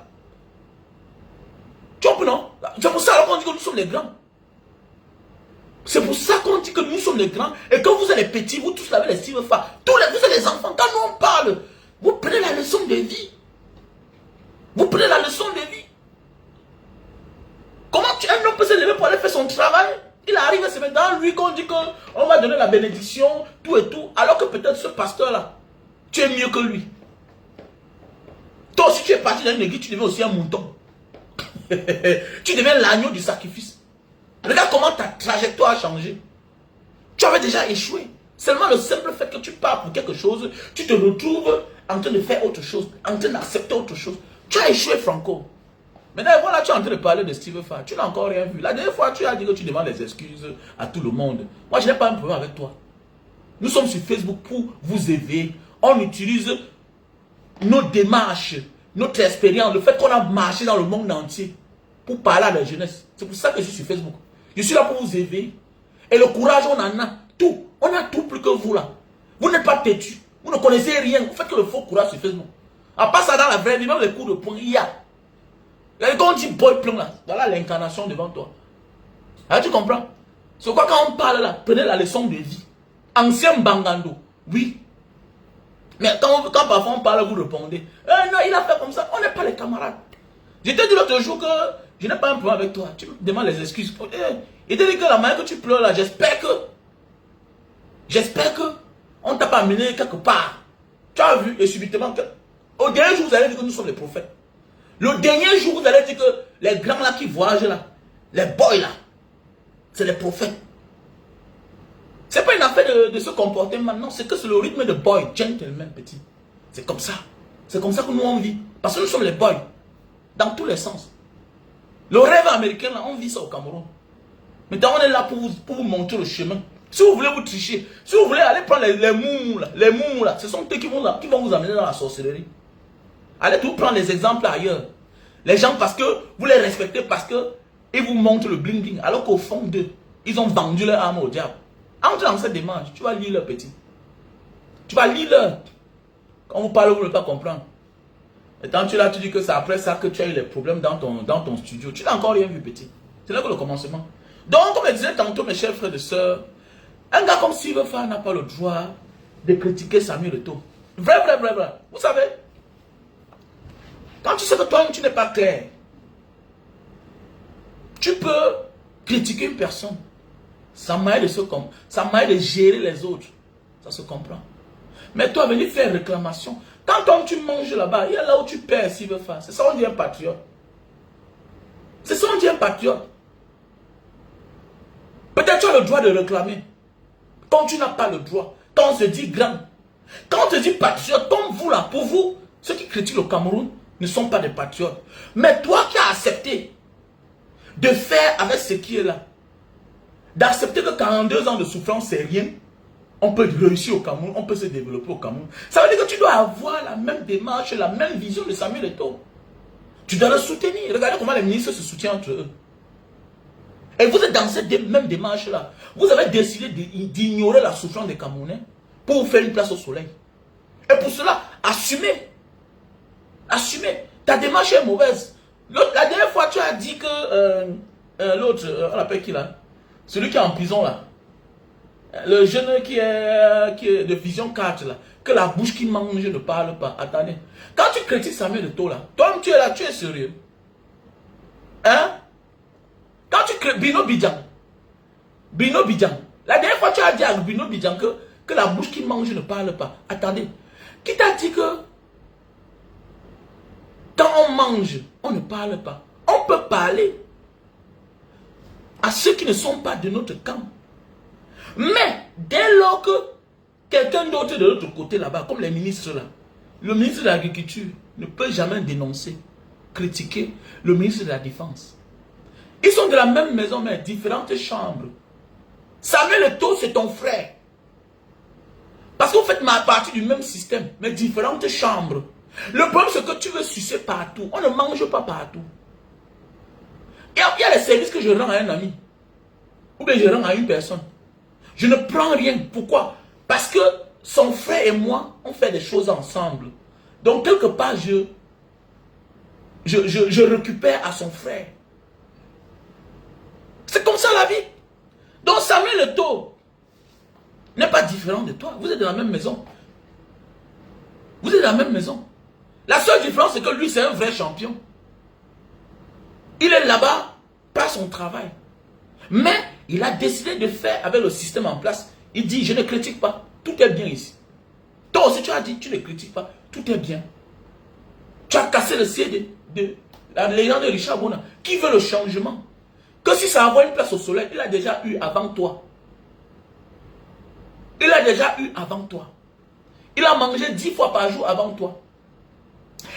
Tu comprends, non? C'est pour ça qu'on dit que nous sommes les grands. C'est pour ça qu'on dit que nous sommes les grands. Et quand vous êtes les petits, vous tous avez les Steve Fa. Vous êtes les enfants. Quand nous on parle, vous prenez la leçon de vie. Vous prenez la leçon de vie. Comment un homme peut se lever pour aller faire son travail? Il arrive à se mettre dans lui qu'on dit qu'on va donner la bénédiction, tout et tout. Alors que peut-être ce pasteur-là, tu es mieux que lui. Toi aussi tu es parti dans une église, tu deviens aussi un mouton. Tu deviens l'agneau du sacrifice. Regarde comment ta trajectoire a changé. Tu avais déjà échoué. Seulement le simple fait que tu pars pour quelque chose, tu te retrouves en train de faire autre chose, en train d'accepter autre chose. Tu as échoué, Franco. Maintenant, voilà, tu es en train de parler de Steve Fa. Tu n'as encore rien vu. La dernière fois, tu as dit que tu demandes des excuses à tout le monde. Moi, je n'ai pas un problème avec toi. Nous sommes sur Facebook pour vous éveiller. On utilise nos démarches, notre expérience, le fait qu'on a marché dans le monde entier pour parler à la jeunesse. C'est pour ça que je suis sur Facebook. Je suis là pour vous éveiller. Et le courage, on en a tout. On a tout plus que vous là. Vous n'êtes pas têtu. Vous ne connaissez rien. Vous faites que le faux courage sur Facebook. À part ça, dans la vraie vie, même les coups de poing, il y a. Et quand on dit boy plein là, voilà l'incarnation devant toi. Alors tu comprends? C'est quoi quand on parle là? Prenez la leçon de vie. Ancien Bangando, oui. Mais quand parfois on parle, vous répondez. Non, il a fait comme ça. On n'est pas les camarades. Je t'ai dit l'autre jour que je n'ai pas un problème avec toi. Tu me demandes les excuses. Il t'a dit que la manière que tu pleures là, j'espère que on t'a pas amené quelque part. Tu as vu et subitement que au dernier jour vous allez dire que nous sommes les prophètes. Le dernier jour vous allez dire que les grands là qui voyagent là, les boys là, c'est les prophètes. C'est pas une affaire de se comporter maintenant, c'est que c'est le rythme de boy, gentleman petit. C'est comme ça. C'est comme ça que nous on vit. Parce que nous sommes les boys. Dans tous les sens. Le rêve américain là, on vit ça au Cameroun. Maintenant on est là pour vous montrer le chemin. Si vous voulez vous tricher, si vous voulez aller prendre les moumous là, ce sont eux qui vont vous amener dans la sorcellerie. Allez tout prendre les exemples ailleurs. Les gens parce que vous les respectez parce que ils vous montrent le bling bling. Alors qu'au fond d'eux, ils ont vendu leur âme au diable. Entre dans cette démarche, tu vas lire leur petit. Tu vas lire leur. Quand vous parlez, vous ne pouvez pas comprendre. Et quand tu es là, tu dis que c'est après ça que tu as eu les problèmes dans ton studio. Tu n'as encore rien vu petit. C'est là que le commencement. Donc, comme je disais tantôt, mes chers frères et sœurs, un gars comme Steve Fa n'a pas le droit de critiquer Samuel Eto'o. Vrai. Vous savez, quand tu sais que toi, tu n'es pas clair, tu peux critiquer une personne. Ça m'aide de gérer les autres. Ça se comprend. Mais toi, venir faire réclamation. Quand tu manges là-bas, il y a là où tu perds Steve Fa. C'est ça on dit un patriote. C'est ça on dit un patriote. Peut-être tu as le droit de réclamer. Quand tu n'as pas le droit. Quand on se dit grand. Quand on te dit patriote, comme vous là, pour vous, ceux qui critiquent le Cameroun ne sont pas des patriotes. Mais toi qui as accepté de faire avec ce qui est là, d'accepter que 42 ans de souffrance c'est rien, on peut réussir au Cameroun, on peut se développer au Cameroun. Ça veut dire que tu dois avoir la même démarche, la même vision de Samuel Eto'o. Tu dois le soutenir. Regardez comment les ministres se soutiennent entre eux. Et vous êtes dans cette même démarche-là. Vous avez décidé d'ignorer la souffrance des Camerounais pour vous faire une place au soleil. Et pour cela, assumez. Assumez. Ta démarche est mauvaise. La dernière fois, tu as dit que l'autre, on l'appelle qui là? Celui qui est en prison là. Le jeune qui est de vision 4 là. Que la bouche qui mange ne parle pas. Attendez. Quand tu critiques Samuel Eto'o là, toi tu es là, tu es sérieux. Hein? Quand tu crées Bino Bidjan, la dernière fois tu as dit à Bino Bidjan que la bouche qui mange ne parle pas. Attendez, qui t'a dit que quand on mange, on ne parle pas? On peut parler à ceux qui ne sont pas de notre camp. Mais dès lors que quelqu'un d'autre de l'autre côté là-bas, comme les ministres là, le ministre de l'Agriculture ne peut jamais dénoncer, critiquer le ministre de la Défense. Ils sont de la même maison, mais différentes chambres. Samuel Eto'o, c'est ton frère. Parce que vous faites partie du même système, mais différentes chambres. Le problème, c'est que tu veux sucer partout. On ne mange pas partout. Il y a les services que je rends à un ami. Ou bien je rends à une personne. Je ne prends rien. Pourquoi? Parce que son frère et moi, on fait des choses ensemble. Donc, quelque part, je récupère à son frère. C'est comme ça la vie. Donc, Samuel Eto'o n'est pas différent de toi. Vous êtes dans la même maison. Vous êtes dans la même maison. La seule différence, c'est que lui, c'est un vrai champion. Il est là-bas par son travail. Mais il a décidé de faire avec le système en place. Il dit, je ne critique pas. Tout est bien ici. Toi aussi, tu as dit, tu ne critiques pas. Tout est bien. Tu as cassé le ciel de la légende de Richard Bona. Qui veut le changement? Que si ça avoir une place au soleil, il a déjà eu avant toi. Il a déjà eu avant toi. Il a mangé 10 fois par jour avant toi.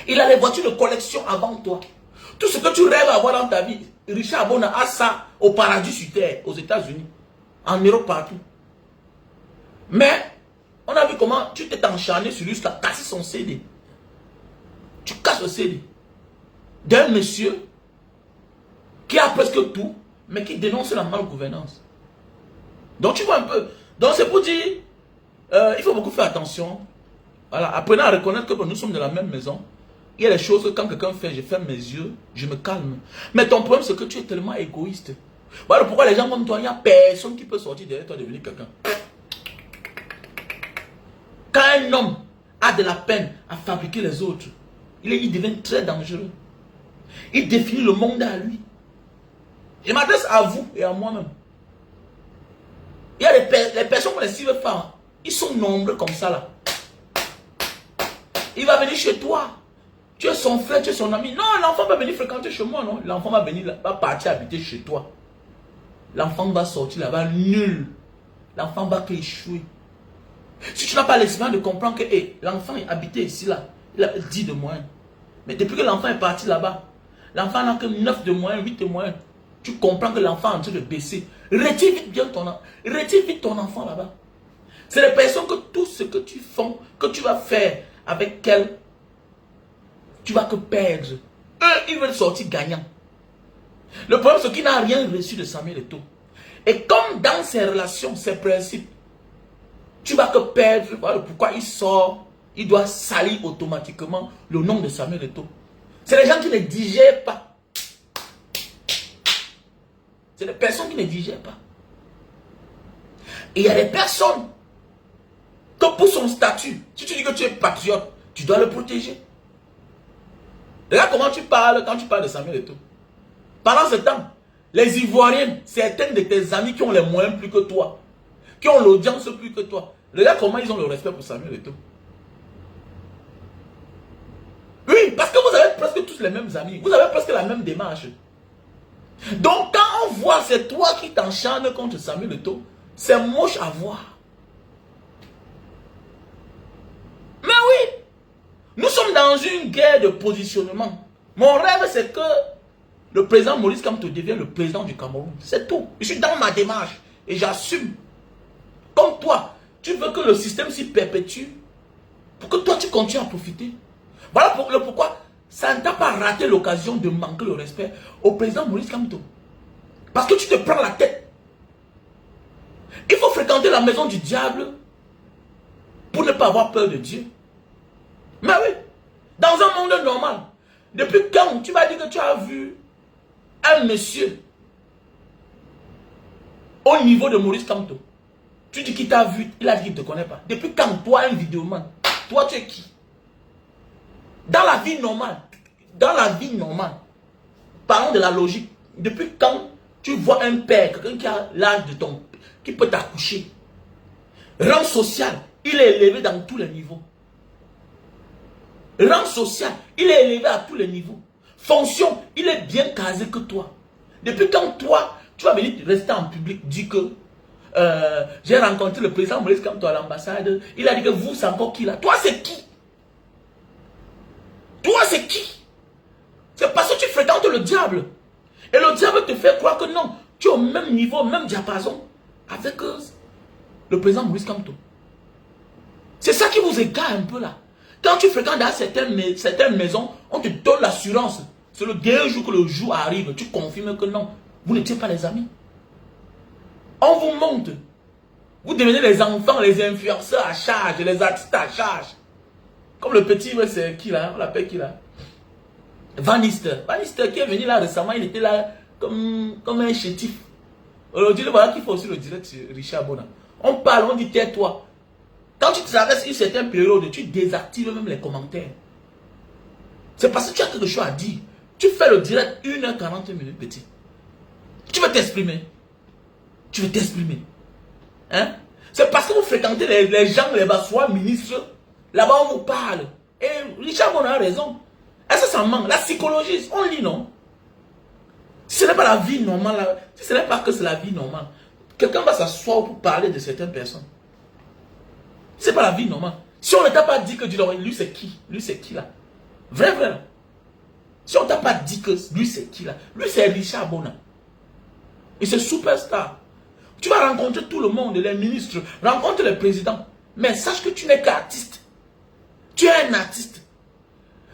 Il a les voitures de collection avant toi. Tout ce que tu rêves d'avoir dans ta vie, Richard Bona a ça au paradis sur terre, aux États-Unis, en Europe, partout. Mais, on a vu comment tu t'es encharné sur lui, tu as cassé son CD. Tu casses le CD d'un monsieur qui a presque tout, mais qui dénonce la malgouvernance. Donc, tu vois un peu. Donc, c'est pour dire, il faut beaucoup faire attention. Voilà, apprenez à reconnaître que nous sommes de la même maison. Il y a des choses que quand quelqu'un fait, je ferme mes yeux, je me calme. Mais ton problème, c'est que tu es tellement égoïste. Voilà pourquoi les gens comme toi, il n'y a personne qui peut sortir derrière toi et devenir quelqu'un. Quand un homme a de la peine à fabriquer les autres, il devient très dangereux. Il définit le monde à lui. Je m'adresse à vous et à moi-même. Il y a les personnes comme les Steve Farr, ils sont nombreux comme ça là. Il va venir chez toi. Tu es son frère, tu es son ami. Non, l'enfant va venir fréquenter chez moi, non. L'enfant va venir, va partir habiter chez toi. L'enfant va sortir là-bas nul. L'enfant va échouer. Si tu n'as pas l'expérience de comprendre que l'enfant est habité ici, là, il a 10 de moyenne. Mais depuis que l'enfant est parti là-bas, l'enfant n'a que 9 de moyenne, 8 de moyenne. Tu comprends que l'enfant est en train de baisser. Retire vite bien ton enfant là-bas. C'est les personnes que tout ce que tu fais, que tu vas faire avec elles, tu vas que perdre. Eux, ils veulent sortir gagnants. Le problème, c'est qu'il n'a rien reçu de Samuel Eto'o. Et comme dans ses relations, ses principes, tu vas que perdre. Voilà pourquoi il sort, il doit salir automatiquement le nom de Samuel Eto'o. C'est les gens qui ne digèrent pas. C'est les personnes qui ne digèrent pas. Et il y a des personnes que pour son statut, si tu dis que tu es patriote, tu dois le protéger. Regarde comment tu parles quand tu parles de Samuel Eto'o. Pendant ce temps, les Ivoiriens, certains de tes amis qui ont les moyens plus que toi, qui ont l'audience plus que toi, regarde comment ils ont le respect pour Samuel Eto'o. Oui, parce que vous avez presque tous les mêmes amis, vous avez presque la même démarche. Donc quand on voit c'est toi qui t'encharnes contre Samuel Eto'o, c'est moche à voir. Mais oui, nous sommes dans une guerre de positionnement. Mon rêve, c'est que le président Maurice Kamto devienne le président du Cameroun. C'est tout. Je suis dans ma démarche et j'assume. Comme toi, tu veux que le système s'y perpétue pour que toi, tu continues à profiter. Voilà pourquoi ça ne t'a pas raté l'occasion de manquer le respect au président Maurice Kamto. Parce que tu te prends la tête. Il faut fréquenter la maison du diable pour ne pas avoir peur de Dieu. Mais oui, dans un monde normal, depuis quand tu vas dire que tu as vu un monsieur au niveau de Maurice Kamto? Tu dis qu'il t'a vu, il a dit qu'il ne te connaît pas. Depuis quand toi, un vidéoman, toi tu es qui? Dans la vie normale, parlons de la logique, depuis quand tu vois un père, quelqu'un qui a l'âge de ton, qui peut t'accoucher? Rang social, il est élevé dans tous les niveaux. Rang social, il est élevé à tous les niveaux. Fonction, il est bien casé que toi. Depuis quand toi, tu vas venir rester en public, dire que j'ai rencontré le président Maurice Kamto à l'ambassade, il a dit que vous, c'est encore qui là? Toi, c'est qui? Toi, c'est qui? C'est parce que tu fréquentes le diable. Et le diable te fait croire que non, tu es au même niveau, au même diapason avec le président Maurice Kamto. C'est ça qui vous égare un peu là. Quand tu fréquentes dans certaines maisons, on te donne l'assurance. C'est le dernier jour que le jour arrive. Tu confirmes que non, vous n'étiez pas les amis. On vous monte. Vous devenez les enfants, les influenceurs à charge, les artistes à charge. Comme le petit, c'est qui là? On l'appelle qui là? Van Nistelrooy. Van Nistelrooy qui est venu là récemment, il était là comme un chétif. Aujourd'hui, voilà qu'il faut aussi le direct sur Richard Bona. On parle, on dit tais-toi. Quand tu traverses une certaine période, tu désactives même les commentaires. C'est parce que tu as quelque chose à dire. Tu fais le direct 1h40 minutes, petit. Tu veux t'exprimer. Tu veux t'exprimer. Hein? C'est parce que vous fréquentez les gens, les bassois ministres. Là-bas, on vous parle. Et Richard Bona a raison. Est-ce que ça manque? La psychologie, on lit, non? Si ce n'est pas la vie normale, si ce n'est pas que c'est la vie normale, quelqu'un va s'asseoir pour parler de certaines personnes. C'est pas la vie normale. Si on ne t'a pas dit que lui c'est qui? Lui c'est qui là? Vrai, vrai là. Si on ne t'a pas dit que lui c'est qui là? Lui c'est Richard Bona. Et c'est superstar. Tu vas rencontrer tout le monde, les ministres, rencontre les présidents. Mais sache que tu n'es qu'artiste. Tu es un artiste.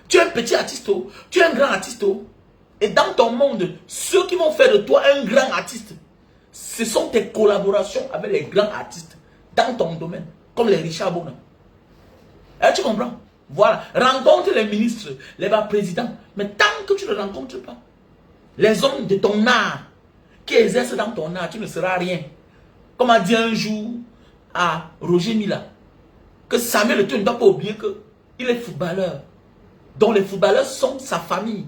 Tu es un petit artiste, tu es un grand artiste. Et dans ton monde, ceux qui vont faire de toi un grand artiste, ce sont tes collaborations avec les grands artistes dans ton domaine, comme les Richard Bona. Tu comprends? Voilà. Rencontre les ministres, les présidents. Mais tant que tu ne rencontres pas les hommes de ton art qui exercent dans ton art, tu ne seras rien. Comme a dit un jour à Roger Mila, que Samuel Eto'o ne doit pas oublier qu'il est footballeur. Donc les footballeurs sont sa famille.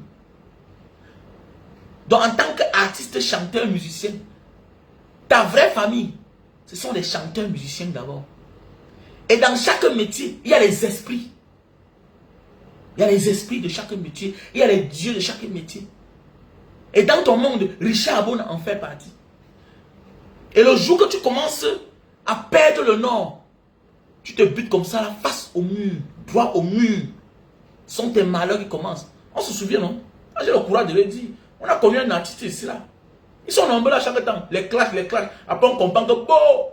Donc en tant qu'artiste, chanteur, musicien, ta vraie famille, ce sont les chanteurs, musiciens d'abord. Et dans chaque métier, il y a les esprits. Il y a les esprits de chaque métier. Il y a les dieux de chaque métier. Et dans ton monde, Richard Bona en fait partie. Et le jour que tu commences à perdre le nord, tu te butes comme ça, la face au mur, droit au mur. Ce sont tes malheurs qui commencent. On se souvient, non? J'ai le courage de le dire. On a connu un artiste ici, là. Ils sont nombreux à chaque temps. Les clashs, les clashs. Après, on comprend que, bon,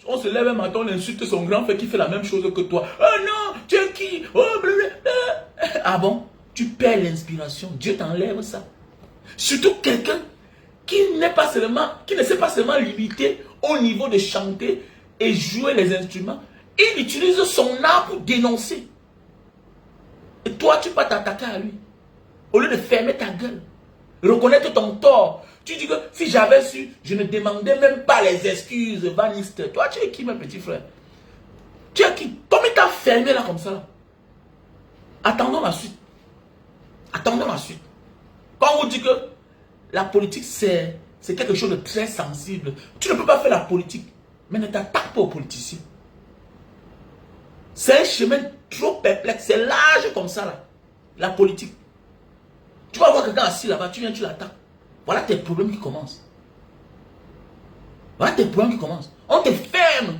on se lève un matin, on insulte son grand frère qui fait la même chose que toi. Oh non, tu es qui? Oh, blablabla. Ah bon? Tu perds l'inspiration. Dieu t'enlève ça. Surtout quelqu'un qui ne sait pas seulement limiter au niveau de chanter et jouer les instruments. Il utilise son art pour dénoncer. Et toi, tu vas t'attaquer à lui. Au lieu de fermer ta gueule. Reconnaître ton tort. Tu dis que si j'avais su, je ne demandais même pas les excuses, Van Nistelrooy. Toi, tu es qui, mon petit frère? Tu es qui? Comment il t'a fermé là comme ça là? Attendons la suite. Attendons la suite. Quand on vous dit que la politique, c'est quelque chose de très sensible, tu ne peux pas faire la politique, mais ne t'attaque pas aux politiciens. C'est un chemin trop perplexe, c'est large comme ça là, la politique. Tu vas voir quelqu'un assis là-bas, tu viens, tu l'attaques. Voilà tes problèmes qui commencent. Voilà tes problèmes qui commencent. On te ferme.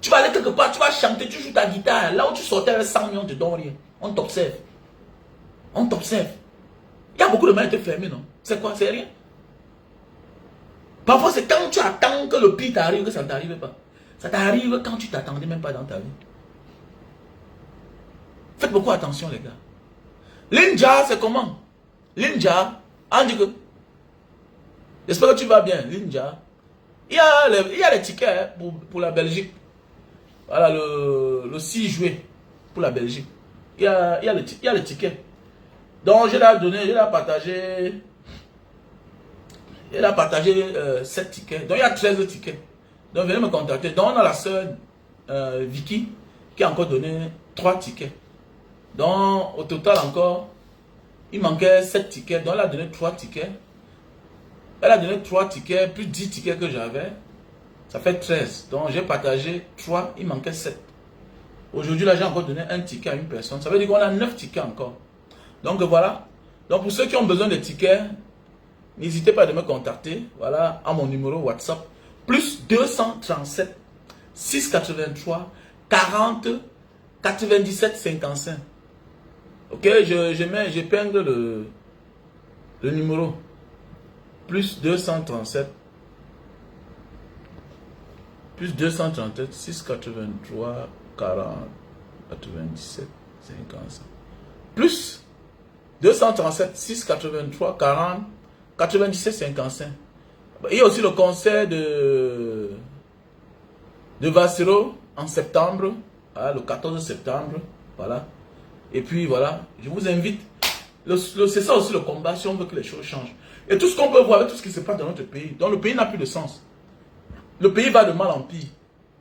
Tu vas aller quelque part, tu vas chanter, tu joues ta guitare. Là où tu sortais avec 100 millions, tu ne donnes rien. On t'observe. On t'observe. Il y a beaucoup de mal à te fermer, non? C'est quoi? C'est rien. Parfois, c'est quand tu attends que le pire t'arrive que ça ne t'arrive pas. Ça t'arrive quand tu t'attendais même pas dans ta vie. Faites beaucoup attention, les gars. Linja, c'est comment? Linja, on dit que... J'espère que tu vas bien, Linja. Il y a les tickets pour la Belgique. Voilà, le 6 juillet pour la Belgique. Il y a les tickets. Donc, je l'ai donné, je l'ai partagé. Il a partagé 7 tickets. Donc, il y a 13 tickets. Donc, venez me contacter. Donc, on a la sœur Vicky qui a encore donné 3 tickets. Donc, au total encore, il manquait 7 tickets. Donc, elle a donné 3 tickets. Elle a donné 3 tickets, plus 10 tickets que j'avais. Ça fait 13. Donc, j'ai partagé 3, il manquait 7. Aujourd'hui, là, j'ai encore donné un ticket à une personne. Ça veut dire qu'on a 9 tickets encore. Donc, voilà. Donc, pour ceux qui ont besoin de tickets, n'hésitez pas à me contacter. Voilà, à mon numéro WhatsApp. Plus 237 683 40 97 55. Ok, j'épingle le numéro. Plus 237 Plus 237, 683, 40, 97, 55. Plus 237, 683, 40, 97, 55. Il y a aussi le concert de Vassero en septembre, le 14 septembre. Voilà. Et puis voilà, je vous invite. C'est ça aussi le combat si on veut que les choses changent. Et tout ce qu'on peut voir avec tout ce qui se passe dans notre pays. Donc le pays n'a plus de sens. Le pays va de mal en pire.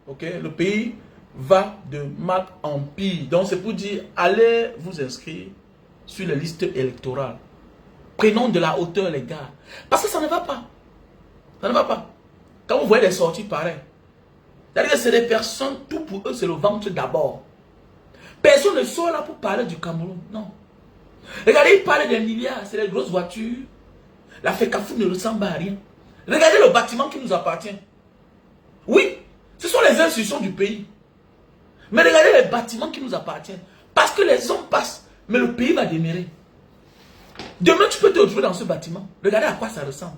Ok? Le pays va de mal en pire. Donc c'est pour dire, allez vous inscrire sur les listes électorales. Prenons de la hauteur les gars. Parce que ça ne va pas. Ça ne va pas. Quand vous voyez les sorties pareilles, c'est-à-dire que c'est des personnes, tout pour eux c'est le ventre d'abord. Personne ne sort là pour parler du Cameroun. Non. Regardez, ils parlent des milliards, c'est les grosses voitures. La FECAFOOT ne ressemble à rien. Regardez le bâtiment qui nous appartient. Oui, ce sont les institutions du pays. Mais regardez les bâtiments qui nous appartiennent. Parce que les hommes passent, mais le pays va demeurer. Demain, tu peux te retrouver dans ce bâtiment. Regardez à quoi ça ressemble.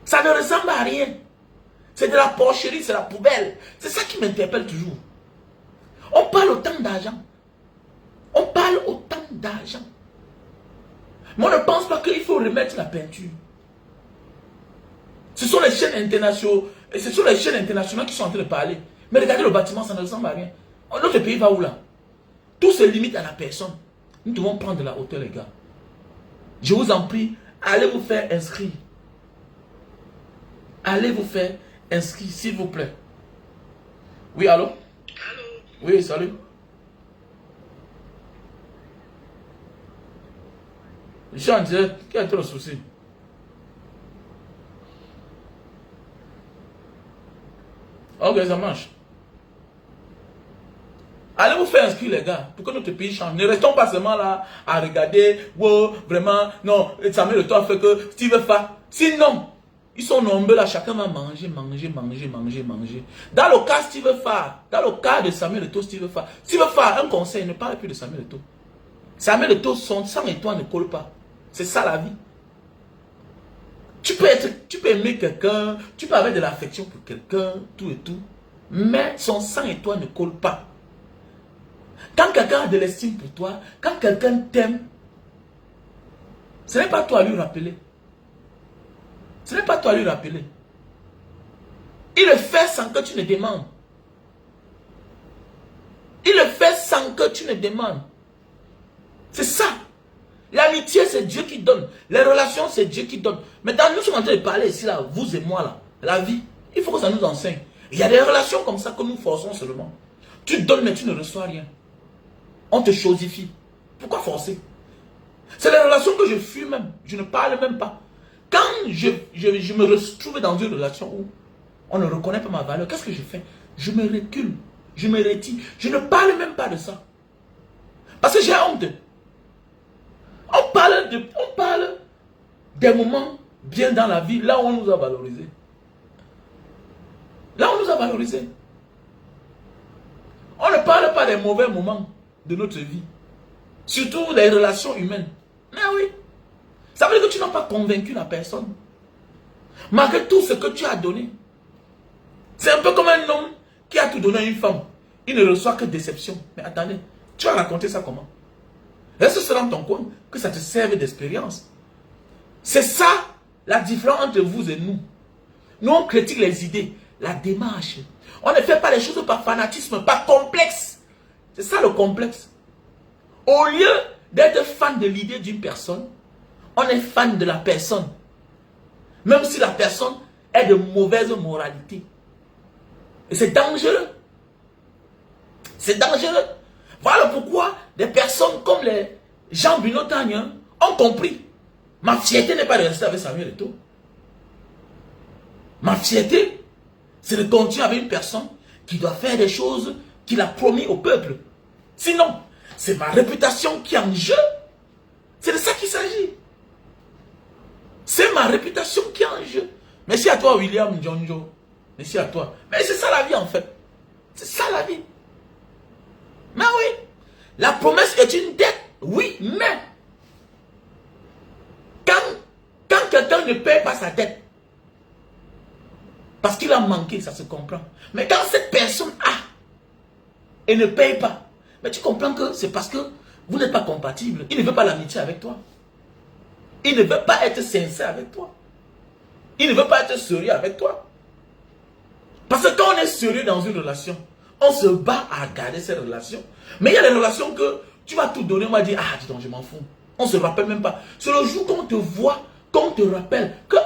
Ça ne ressemble à rien. C'est de la porcherie, c'est la poubelle. C'est ça qui m'interpelle toujours. On parle autant d'argent. On parle autant d'argent. Mais on ne pense pas qu'il faut remettre la peinture. Ce sont les chaînes internationales. Et ce sont les chaînes internationales qui sont en train de parler. Mais regardez le bâtiment, ça ne ressemble à rien. Notre pays va où là? Tout se limite à la personne. Nous devons prendre de la hauteur, les gars. Je vous en prie, allez vous faire inscrire. Allez vous faire inscrire, s'il vous plaît. Oui, allô? Allô? Oui, salut. Je suis en direct. Quel est le souci? Ok, ça marche. Allez vous faire inscrire, les gars, pour que notre pays change. Ne restons pas seulement là à regarder. Wow, vraiment, non, Samuel Eto'o a fait que Steve Fa. Sinon, ils sont nombreux là, chacun va manger. Dans le cas Steve Fa, dans le cas de Samuel Eto'o, Steve Fa, un conseil, ne parle plus de Samuel Eto'o. Samuel Eto'o, son sang et toi ne colle pas. C'est ça la vie. Tu peux aimer quelqu'un, tu peux avoir de l'affection pour quelqu'un, tout et tout, mais son sang et toi ne collent pas. Quand quelqu'un a de l'estime pour toi, quand quelqu'un t'aime, ce n'est pas toi à lui rappeler. Ce n'est pas toi à lui rappeler. Il le fait sans que tu ne demandes. Il le fait sans que tu ne demandes. C'est ça. L'amitié, c'est Dieu qui donne. Les relations, c'est Dieu qui donne. Maintenant, nous sommes en train de parler ici, là, vous et moi, là. La vie, il faut que ça nous enseigne. Il y a des relations comme ça que nous forçons seulement. Tu donnes, mais tu ne reçois rien. On te chosifie. Pourquoi forcer? C'est les relations que je fuis même. Je ne parle même pas. Quand je me retrouve dans une relation où on ne reconnaît pas ma valeur, qu'est-ce que je fais? Je me recule. Je me retire. Je ne parle même pas de ça. Parce que j'ai honte. On parle des moments bien dans la vie, là où on nous a valorisés. Là où on nous a valorisés. On ne parle pas des mauvais moments de notre vie. Surtout les relations humaines. Mais oui. Ça veut dire que tu n'as pas convaincu la personne. Malgré tout ce que tu as donné. C'est un peu comme un homme qui a tout donné à une femme. Il ne reçoit que déception. Mais attendez, tu as raconté ça comment? Reste seul dans ton coin, que ça te serve d'expérience. C'est ça la différence entre vous et nous. Nous, on critique les idées, la démarche. On ne fait pas les choses par fanatisme, par complexe. C'est ça le complexe. Au lieu d'être fan de l'idée d'une personne, on est fan de la personne. Même si la personne est de mauvaise moralité. Et c'est dangereux. C'est dangereux. Voilà pourquoi des personnes comme les Jean-Bruno Tagnon ont compris. Ma fierté n'est pas de rester avec Samuel Eto'o. Ma fierté, c'est de continuer avec une personne qui doit faire des choses qu'il a promis au peuple. Sinon, c'est ma réputation qui est en jeu. C'est de ça qu'il s'agit. C'est ma réputation qui est en jeu. Merci à toi, William Njonjo. Merci à toi. Mais c'est ça la vie en fait. C'est ça la vie. Mais oui, la promesse est une dette. Oui, mais quand quelqu'un ne paie pas sa dette, Parce qu'il a manqué, ça se comprend. Mais quand cette personne a et ne paye pas, mais tu comprends que c'est parce que vous n'êtes pas compatible. Il ne veut pas l'amitié avec toi. Il ne veut pas être sincère avec toi. Il ne veut pas être sérieux avec toi. Parce que quand on est sérieux dans une relation, on se bat à garder cette relation. Mais il y a des relations que tu vas tout donner, on va dire, ah, dis donc, je m'en fous. On ne se rappelle même pas. C'est le jour qu'on te voit, qu'on te rappelle que,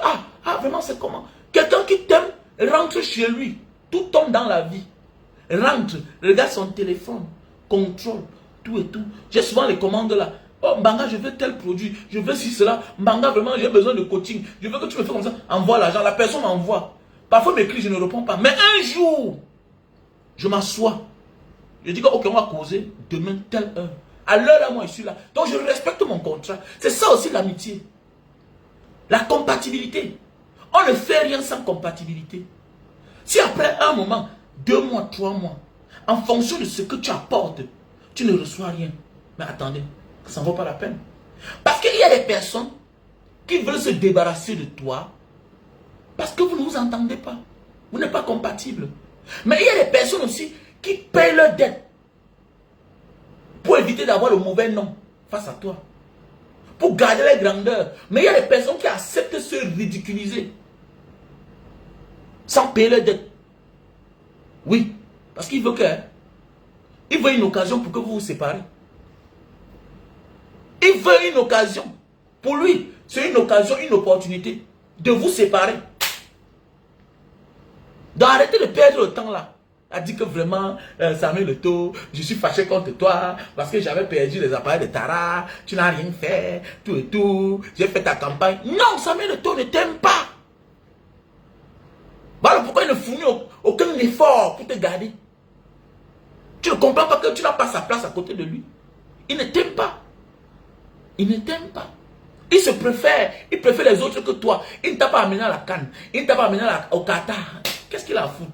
vraiment, c'est comment? Quelqu'un qui t'aime rentre chez lui. Tout tombe dans la vie. Rentre, regarde son téléphone, contrôle, tout et tout. J'ai souvent les commandes là. Oh, Mbanga, je veux tel produit, je veux ci, cela. Mbanga, vraiment, j'ai besoin de coaching. Je veux que tu me fasses comme ça. Envoie l'argent. La personne m'envoie. Parfois, m'écrit, je ne réponds pas. Mais un jour, je m'assois. Je dis que, ok, on va causer demain, telle heure. À l'heure là, moi, je suis là. Donc, je respecte mon contrat. C'est ça aussi l'amitié. La compatibilité. On ne fait rien sans compatibilité. Si après un moment, 2 mois, 3 mois, en fonction de ce que tu apportes, tu ne reçois rien. Mais attendez, ça ne vaut pas la peine. Parce qu'il y a des personnes qui veulent se débarrasser de toi parce que vous ne vous entendez pas. Vous n'êtes pas compatible. Mais il y a des personnes aussi qui payent leurs dettes pour éviter d'avoir le mauvais nom face à toi. Pour garder les grandeurs. Mais il y a des personnes qui acceptent de se ridiculiser sans payer leurs dettes. Oui, parce qu'il veut une occasion pour que vous vous séparez. Il veut une occasion. Pour lui, c'est une occasion, une opportunité de vous séparer. D'arrêter de perdre le temps là. A dit que vraiment, Samuel Eto'o, je suis fâché contre toi parce que j'avais perdu les appareils de Tara, tu n'as rien fait, tout et tout, j'ai fait ta campagne. Non, Samuel Eto'o ne t'aime pas. Voilà pourquoi il ne fournit aucun effort pour te garder. Tu ne comprends pas que tu n'as pas sa place à côté de lui. Il ne t'aime pas. Il ne t'aime pas. Il se préfère. Il préfère les autres que toi. Il ne t'a pas amené à la Cannes. Il ne t'a pas amené au Qatar. Qu'est-ce qu'il a à foutre?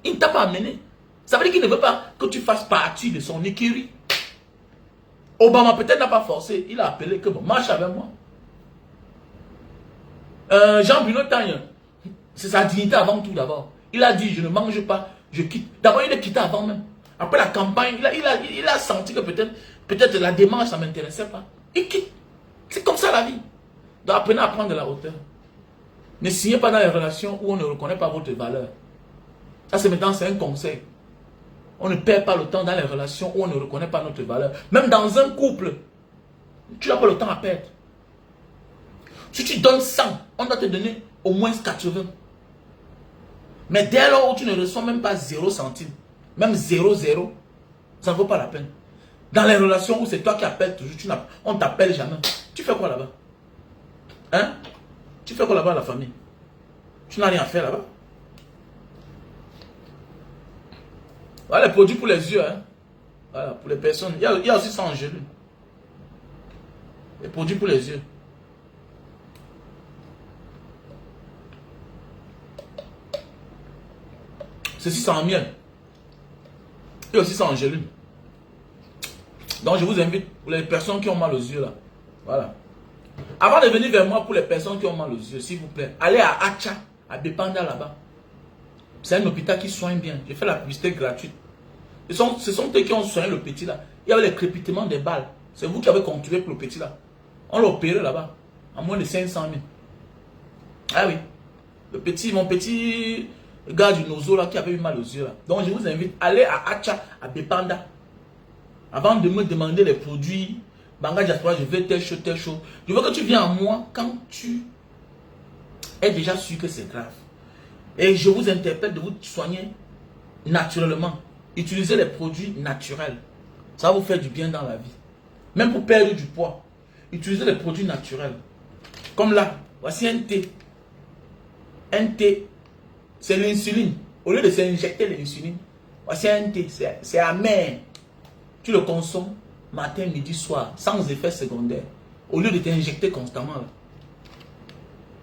Il ne t'a pas amené. Ça veut dire qu'il ne veut pas que tu fasses partie de son écurie. Obama peut-être n'a pas forcé. Il a appelé que bon, marche avec moi. Jean-Bruno Tagne, c'est sa dignité avant tout d'abord. Il a dit, je ne mange pas, je quitte. D'abord, il est quitté avant même. Après la campagne, il a senti que peut-être la démarche, ça ne m'intéressait pas. Il quitte. C'est comme ça la vie. Donc apprenez à prendre de la hauteur. Ne signez pas dans les relations où on ne reconnaît pas votre valeur. Ça, c'est maintenant, c'est un conseil. On ne perd pas le temps dans les relations où on ne reconnaît pas notre valeur. Même dans un couple, tu n'as pas le temps à perdre. Si tu donnes 100, on doit te donner au moins 80. Mais dès lors où tu ne reçois même pas 0 centime, même 0,0, ça ne vaut pas la peine. Dans les relations où c'est toi qui appelles toujours, on ne t'appelle jamais. Tu fais quoi là-bas? Hein? Tu fais quoi là-bas à la famille? Tu n'as rien à faire là-bas? Voilà les produits pour les yeux. Hein? Voilà, pour les personnes. Il y a aussi ça en gelée. Les produits pour les yeux. Ceci c'est en miel. Et aussi c'est en gelée. Donc je vous invite pour les personnes qui ont mal aux yeux là. Voilà. Avant de venir vers moi pour les personnes qui ont mal aux yeux, s'il vous plaît, allez à Acha, à Bepanda là-bas. C'est un hôpital qui soigne bien. J'ai fait la publicité gratuite. Ce sont eux qui ont soigné le petit là. Il y avait les crépitements des balles. C'est vous qui avez contribué pour le petit là. On l'a opéré là-bas. À moins de 500 000. Ah oui. Mon petit gars du Nozo là qui avait eu mal aux yeux là. Donc je vous invite, allez à Acha, à Bepanda. Avant de me demander les produits, Banga Diaspora, je veux telle chose, telle chose. Je veux que tu viennes à moi quand tu es déjà sûr que c'est grave. Et je vous interpelle de vous soigner naturellement. Utilisez les produits naturels. Ça va vous faire du bien dans la vie. Même pour perdre du poids. Utilisez les produits naturels. Comme là, voici un thé. Un thé, c'est l'insuline. Au lieu de s'injecter l'insuline, voici un thé, c'est amer. Tu le consommes matin, midi, soir, sans effet secondaire. Au lieu de t'injecter constamment. Là.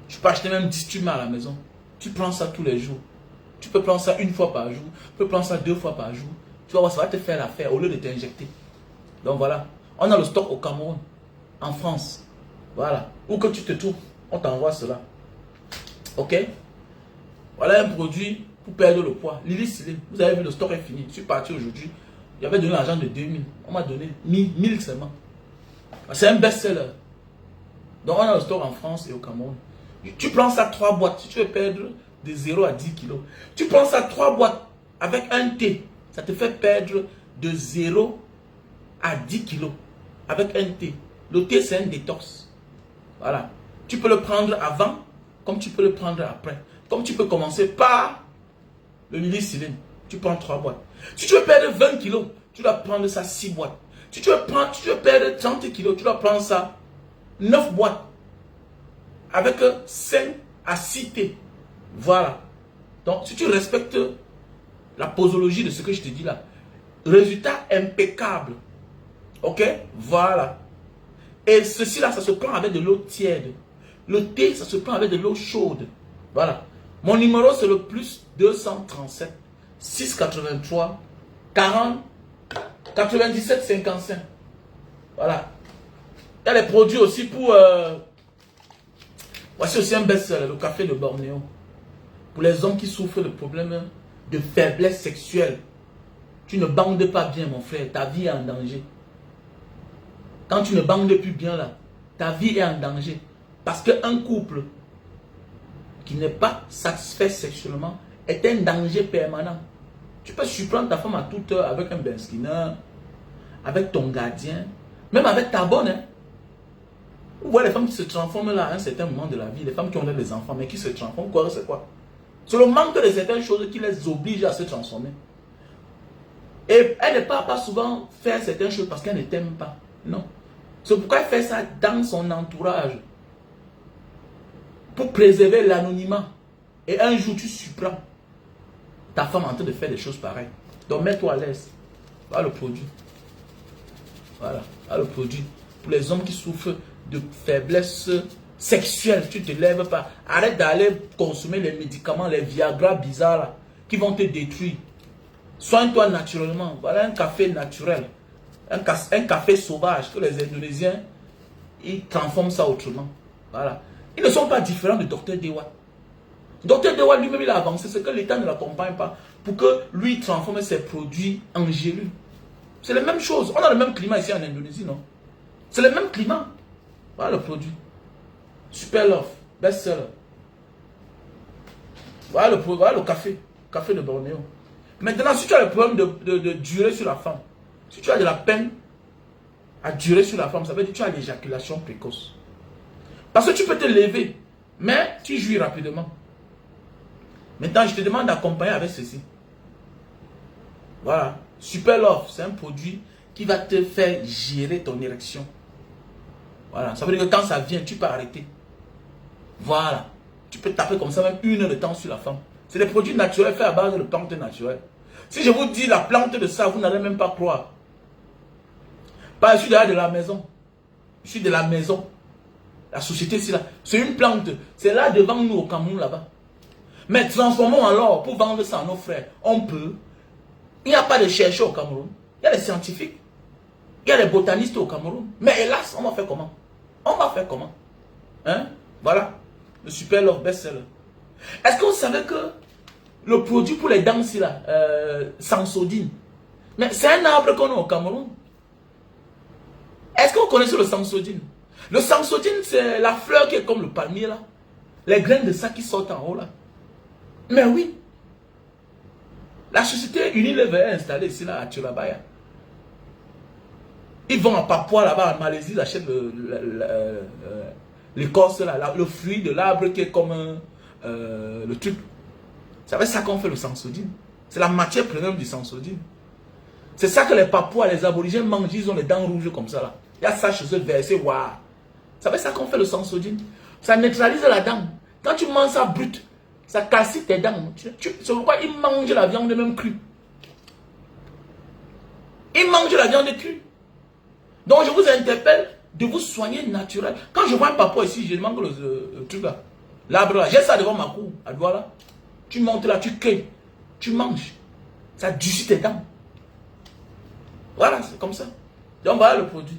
Tu peux acheter même 10 tubes à la maison. Tu prends ça tous les jours. Tu peux prendre ça 1 fois par jour. Tu peux prendre ça 2 fois par jour. Tu vas voir, ça va te faire l'affaire au lieu de t'injecter. Donc voilà. On a le stock au Cameroun, en France. Voilà. Où que tu te trouves, on t'envoie cela. Ok? Voilà un produit pour perdre le poids. Lily-Céline, vous avez vu, le stock est fini. Je suis parti aujourd'hui. J'avais donné l'argent de 2000. On m'a donné 1000 seulement. C'est un best-seller. Donc on a le stock en France et au Cameroun. Tu prends ça 3 boîtes. Si tu veux perdre de 0 à 10 kilos. Tu prends ça 3 boîtes avec un thé. Ça te fait perdre de 0 à 10 kilos. Avec un thé. Le thé c'est un détox. Voilà. Tu peux le prendre avant comme tu peux le prendre après. Comme tu peux commencer par le Lily-Céline. Tu prends 3 boîtes. Si tu veux perdre 20 kilos, tu dois prendre ça 6 boîtes. Si tu veux perdre 30 kilos, tu dois prendre ça 9 boîtes. Avec 5 à 6 thés. Voilà. Donc, si tu respectes la posologie de ce que je te dis là, résultat impeccable. Ok? Voilà. Et ceci là, ça se prend avec de l'eau tiède. Le thé, ça se prend avec de l'eau chaude. Voilà. Mon numéro, c'est le plus 237 683 40 97 55. Voilà. Il y a les produits aussi pour... Voici aussi un best-seller, le café de Bornéo. Pour les hommes qui souffrent de problèmes de faiblesse sexuelle. Tu ne bandes pas bien, mon frère. Ta vie est en danger. Quand tu ne bandes plus bien là, ta vie est en danger. Parce qu'un couple qui n'est pas satisfait sexuellement est un danger permanent. Tu peux surprendre ta femme à toute heure avec un benskiner, avec ton gardien, même avec ta bonne. Hein. Vous voyez les femmes qui se transforment là à un certain moment de la vie, les femmes qui ont des enfants, mais qui se transforment, quoi, c'est quoi? C'est le manque de certaines choses qui les oblige à se transformer. Et elle ne part pas souvent faire certaines choses parce qu'elle ne t'aime pas. Non. C'est pourquoi elle fait ça dans son entourage. Pour préserver l'anonymat. Et un jour, tu surprends ta femme en train de faire des choses pareilles. Donc, mets-toi à l'aise. Voilà le produit. Voilà. Voilà le produit. Pour les hommes qui souffrent de faiblesse sexuelle, tu ne te lèves pas. Arrête d'aller consommer les médicaments, les Viagra bizarres là, qui vont te détruire. Soigne-toi naturellement. Voilà un café naturel. Un café sauvage que les Indonésiens, ils transforment ça autrement. Voilà. Ils ne sont pas différents de Dr Dewa. Dr Dewa lui-même, il a avancé. C'est que l'État ne l'accompagne pas pour que lui transforme ses produits en gélules. C'est la même chose. On a le même climat ici en Indonésie, non? C'est le même climat. Voilà le produit. Super Love. Best seller. Voilà le produit. Voilà le café. Café de Bornéo. Maintenant, si tu as le problème de durer sur la femme, si tu as de la peine à durer sur la femme, ça veut dire que tu as l'éjaculation précoce. Parce que tu peux te lever, mais tu jouis rapidement. Maintenant, je te demande d'accompagner avec ceci. Voilà. Super Love, c'est un produit qui va te faire gérer ton érection. Voilà. Ça veut dire que quand ça vient, tu peux arrêter. Voilà. Tu peux taper comme ça même 1 heure de temps sur la femme. C'est des produits naturels faits à base de plantes naturelles. Si je vous dis la plante de ça, vous n'allez même pas croire. Pas, je suis derrière de la maison. Je suis de la maison. La société, c'est là. C'est une plante. C'est là devant nous au Cameroun, là-bas. Mais transformons alors pour vendre ça à nos frères. On peut. Il n'y a pas de chercheurs au Cameroun. Il y a des scientifiques. Il y a des botanistes au Cameroun. Mais hélas, on va faire comment? On va faire comment? Hein? Voilà. Le Super Love best-seller. Est-ce que vous savez que le produit pour les dents, c'est là, Sansodine. Mais c'est un arbre qu'on a au Cameroun. Est-ce que vous connaissez le Sansodine? Le Sansodine, c'est la fleur qui est comme le palmier là. Les graines de ça qui sortent en haut là. Mais oui. La société Unilever est installée ici là à Surabaya. Ils vont à Papua là-bas en Malaisie, ils achètent l'écorce là, le fruit de l'arbre qui est comme le truc. C'est avec ça qu'on fait le Sansodine. C'est la matière première du Sansodine. C'est ça que les Papouas, les aborigènes mangent, ils ont les dents rouges comme ça là. Il y a ça chez eux versé, waouh. C'est avec ça qu'on fait le Sansodine. Ça neutralise la dent. Quand tu manges ça brut, ça casse tes dents. C'est pourquoi ils mangent la viande même crue. Ils mangent la viande crue. Donc je vous interpelle de vous soigner naturel. Quand je vois un Papouas ici, je demande le truc là. L'arbre là, j'ai ça devant ma cour, à doigt là. Tu montes là, tu cueilles, tu manges. Ça durcit tes dents. Voilà, c'est comme ça. Donc voilà le produit.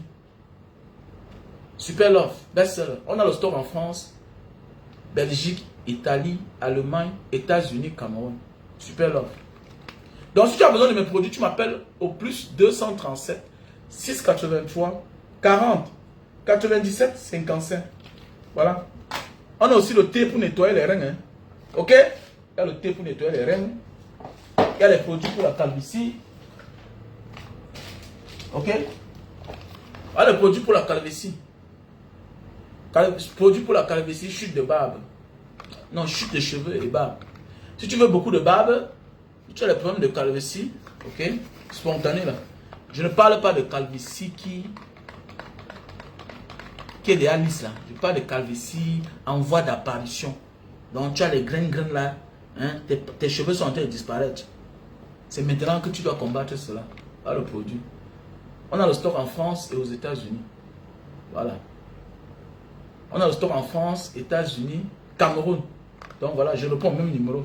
Super Love, best seller. On a le store en France, Belgique Italie, Allemagne, États-Unis, Cameroun. Super l'offre. Donc si tu as besoin de mes produits, tu m'appelles au plus 237 683 40 97 55. Voilà. On a aussi le thé pour nettoyer les reins. Hein. Ok? Il y a le thé pour nettoyer les reins. Il y a les produits pour la calvitie. Ok? Il y a les produits pour la calvitie. Produits pour la calvitie, chute de barbe. Non, chute de cheveux et barbe. Si tu veux beaucoup de barbe, si tu as les problèmes de calvitie, ok? Spontané là. Je ne parle pas de calvitie qui est déjà lisse là. Je parle de calvitie en voie d'apparition. Donc tu as les graines là. Hein? Tes cheveux sont en train de disparaître. C'est maintenant que tu dois combattre cela. Par le produit. On a le stock en France et aux États-Unis. Voilà. On a le stock en France, États-Unis, Cameroun. Donc voilà, je réponds au même numéro.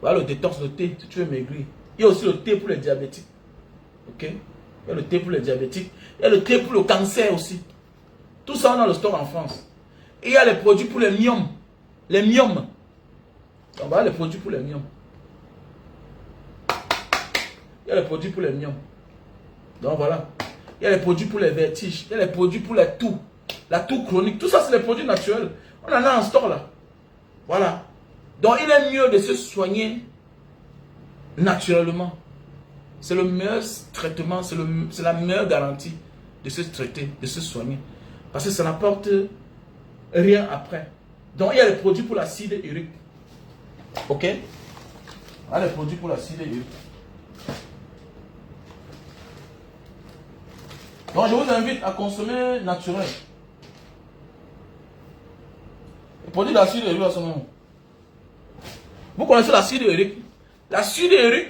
Voilà le détox de thé, si tu veux maigrir. Il y a aussi le thé pour les diabétiques. Ok? Il y a le thé pour les diabétiques. Il y a le thé pour le cancer aussi. Tout ça, on a le stock en France. Et il y a les produits pour les myomes. Les myomes. Donc voilà les produits pour les myomes. Il y a les produits pour les myomes. Donc voilà. Il y a les produits pour les vertiges. Il y a les produits pour la toux. La toux chronique. Tout ça, c'est les produits naturels. On en a en stock là. Voilà. Donc il est mieux de se soigner naturellement. C'est le meilleur traitement. C'est la meilleure garantie de se traiter, de se soigner. Parce que ça n'apporte rien après. Donc il y a les produits pour l'acide urique. Ok? Il y a les produits pour l'acide urique. Donc je vous invite à consommer naturel. Les produits d'acide urique à ce moment. Vous connaissez l'acide urique? L'acide urique,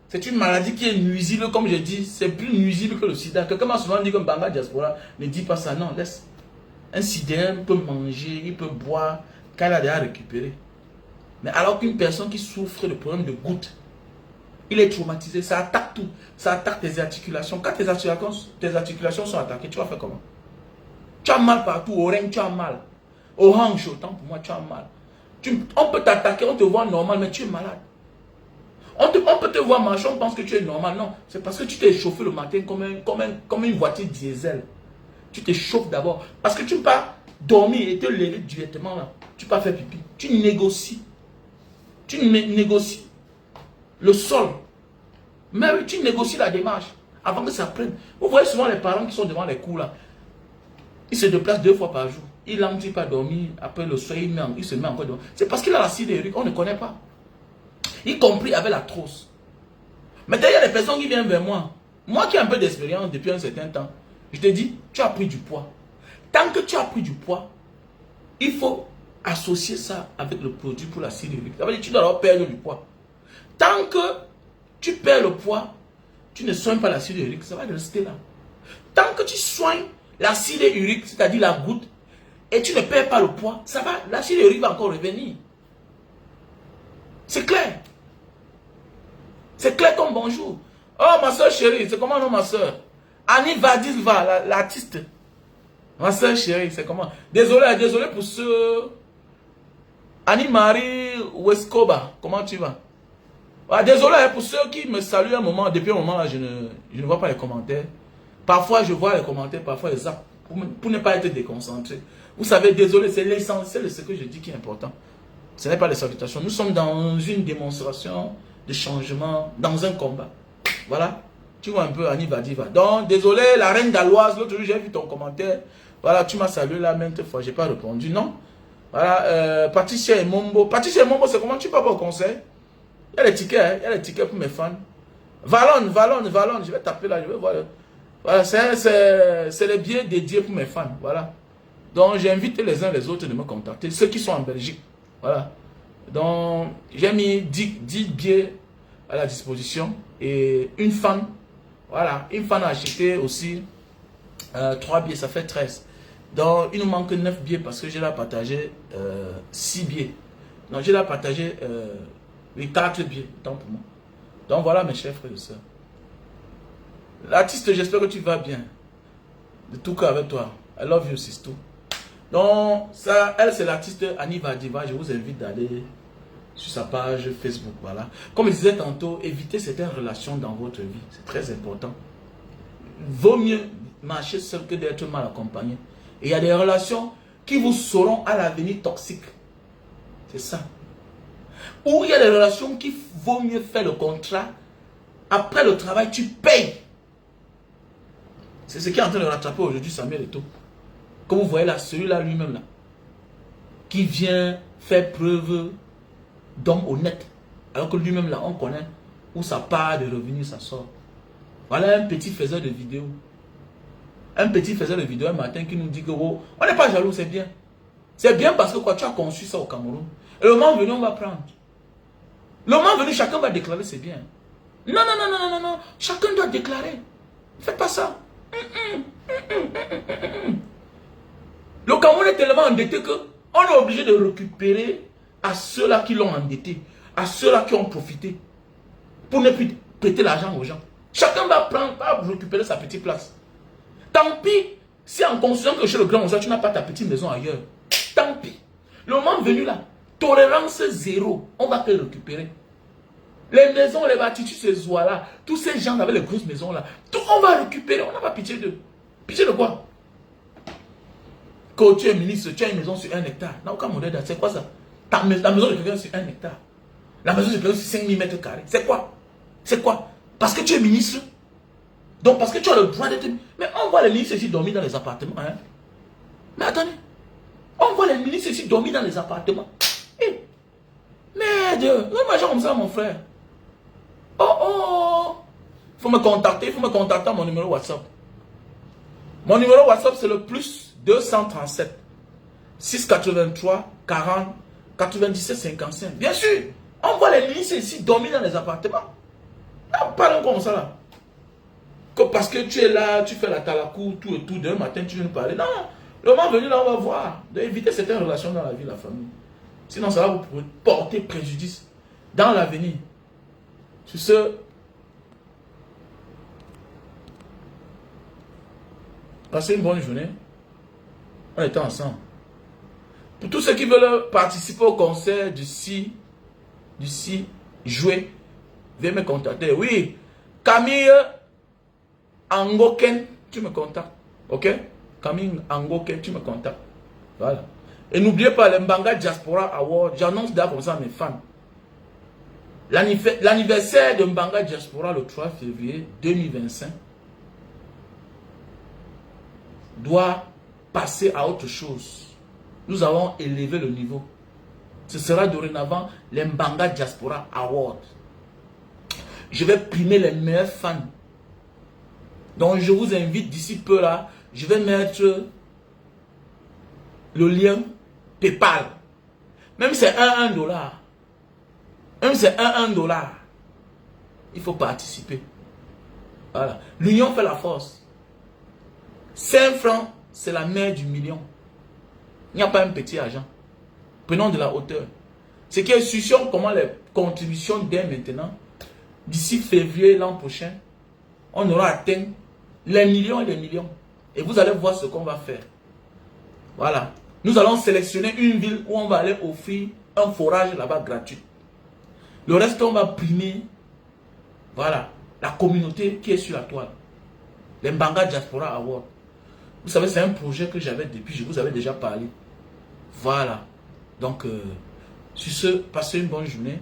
c'est une maladie qui est nuisible, comme je dis. C'est plus nuisible que le sida. Quelqu'un m'a souvent dit que Banga Diaspora ne dit pas ça. Non, laisse. Un sidéen peut manger, il peut boire, quand il a déjà récupéré. Mais alors qu'une personne qui souffre de problèmes de gouttes, il est traumatisé, ça attaque tout. Ça attaque tes articulations. Quand tes articulations sont attaquées, tu vas faire comment? Tu as mal partout, aux reins, tu as mal. Aux hanches, autant pour moi, tu as mal. On peut t'attaquer, on te voit normal, mais tu es malade. On peut te voir marcher, on pense que tu es normal. Non, c'est parce que tu t'es chauffé le matin comme une voiture diesel. Tu te chauffes d'abord. Parce que tu ne peux pas dormir et te lever directement là. Tu ne peux pas faire pipi. Tu négocies. Tu négocies le sol. Mais oui, tu négocies la démarche avant que ça prenne. Vous voyez souvent les parents qui sont devant les cours là. Ils se déplacent 2 fois par jour. Il n'en dit pas dormir. Après le soir, il se met encore devant. C'est parce qu'il a l'acide urique. On ne connaît pas. Y compris avec la trousse. Maintenant, il y a des personnes qui viennent vers moi. Moi qui ai un peu d'expérience depuis un certain temps. Je te dis, tu as pris du poids. Tant que tu as pris du poids, il faut associer ça avec le produit pour l'acide urique. Ça veut dire que tu dois alors perdre du poids. Tant que tu perds le poids, tu ne soignes pas l'acide urique, ça va rester là. Tant que tu soignes l'acide urique, c'est-à-dire la goutte, et tu ne perds pas le poids, ça va, l'acide urique va encore revenir. C'est clair. C'est clair comme bonjour. Oh, ma soeur chérie, c'est comment non, ma soeur? Annie Vadisva, l'artiste. Ma soeur chérie, c'est comment? Désolé pour ce... Annie-Marie Weskoba, comment tu vas? Ah, désolé pour ceux qui me saluent un moment. Depuis un moment, là, je ne vois pas les commentaires. Parfois, je vois les commentaires, parfois, les zappes, pour ne pas être déconcentré. Vous savez, désolé, c'est l'essentiel de ce que je dis qui est important. Ce n'est pas les salutations. Nous sommes dans une démonstration de changement, dans un combat. Voilà. Tu vois un peu, Annie Vadiva. Donc, désolé, la reine galloise, l'autre jour, j'ai vu ton commentaire. Voilà, tu m'as salué là maintes fois, je n'ai pas répondu. Non. Voilà, Patricia et Mombo. Patricia et Mombo, c'est comment tu pars au conseil? Il y a les tickets, hein? Il y a les tickets pour mes fans. Valon, je vais taper là, je vais voir. Voilà, c'est les billets dédiés pour mes fans. Voilà. Donc, j'ai invité les uns les autres de me contacter, ceux qui sont en Belgique. Voilà. Donc, j'ai mis 10 billets à la disposition. Et une fan, voilà, une fan a acheté aussi 3 billets, ça fait 13. Donc, il nous manque 9 billets parce que j'ai là partagé 6 billets. Donc, j'ai là partagé les 4 billets, tant pour moi. Donc, voilà mes chers frères et sœurs. L'artiste, j'espère que tu vas bien. De tout cœur avec toi. I love you, c'est tout. Donc, ça, elle, c'est l'artiste Annie Vadiva. Je vous invite d'aller sur sa page Facebook. Voilà. Comme je disais tantôt, évitez certaines relations dans votre vie. C'est très important. Vaut mieux marcher seul que d'être mal accompagné. Et il y a des relations qui vous seront à l'avenir toxiques. C'est ça. Ou il y a des relations qui vaut mieux faire le contrat. Après le travail, tu payes. C'est ce qui est en train de rattraper aujourd'hui Samuel Eto'o. Comme vous voyez là, celui-là lui-même là, qui vient faire preuve d'homme honnête. Alors que lui-même là, on connaît où sa part de revenus, ça sort. Voilà un petit faiseur de vidéos. Un petit faiseur de vidéos un matin qui nous dit que oh, on n'est pas jaloux, c'est bien. C'est bien parce que quoi, tu as conçu ça au Cameroun. Et le moment venu, on va prendre. Le moment venu, chacun va déclarer c'est bien. Non, non, non, non, non, non. Chacun doit déclarer. Faites pas ça. Le Cameroun est tellement endetté qu'on est obligé de récupérer à ceux-là qui l'ont endetté, à ceux-là qui ont profité, pour ne plus prêter l'argent aux gens. Chacun va prendre, va récupérer sa petite place. Tant pis, si en considérant que chez le grand Osa, tu n'as pas ta petite maison ailleurs. Tant pis. Le moment venu là, tolérance zéro, on va te récupérer. Les maisons, les bâtiments, ces oies-là, tous ces gens avec les grosses maisons là, tout on va récupérer, on n'a pas pitié d'eux. Pitié de quoi? Quand tu es ministre, tu as une maison sur 1 hectare. N'a aucun modèle d'art, c'est quoi ça? La maison de quelqu'un sur 1 hectare. La maison de quelqu'un sur 5000 mètres carrés. C'est quoi? C'est quoi? Parce que tu es ministre? Donc parce que tu as le droit d'être... Mais on voit les ministres ici dormir dans les appartements. Hein? Mais attendez. On voit les ministres ici dormir dans les appartements. Eh, merde. Non, mais comme ça, mon frère. Oh, oh. Il faut me contacter à mon numéro WhatsApp. Mon numéro WhatsApp, c'est le plus 237 683 40 97 55. Bien sûr, on voit les ministres ici dormir dans les appartements. Non, parlons comme ça là. Que parce que tu es là, tu fais la talakou, tout et tout, demain matin tu viens nous parler. Non, le moment venu là, on va voir. D'éviter certaines relations dans la vie de la famille. Sinon, ça va vous porter préjudice dans l'avenir. Sur ce, passez une bonne journée. On était ensemble. Pour tous ceux qui veulent participer au concert du 6 juillet, veuillez me contacter. Oui, Camille Angoken, tu me contactes. Ok? Camille Angoken, tu me contactes. Voilà. Et n'oubliez pas le Mbanga Diaspora Award. J'annonce d'abord comme ça à mes fans. L'anniversaire de Mbanga Diaspora le 3 février 2025 doit passer à autre chose. Nous avons élevé le niveau. Ce sera dorénavant les Mbanga Diaspora Award. Je vais primer les meilleurs fans. Donc je vous invite d'ici peu là, je vais mettre le lien PayPal. Même si c'est $1. Même si c'est $1. Il faut participer. Voilà. L'union fait la force. 5 francs, c'est la mère du million. Il n'y a pas un petit argent. Prenons de la hauteur. Ce qui est sûr, comment les contributions dès maintenant, d'ici février l'an prochain, on aura atteint les millions et les millions. Et vous allez voir ce qu'on va faire. Voilà. Nous allons sélectionner une ville où on va aller offrir un forage là-bas gratuit. Le reste, on va primer, voilà, la communauté qui est sur la toile. Les Mbanga Diaspora Award. Vous savez, c'est un projet que j'avais depuis, je vous avais déjà parlé. Voilà. Donc, sur ce, passez une bonne journée.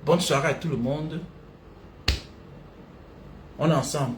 Bonne soirée à tout le monde. On est ensemble.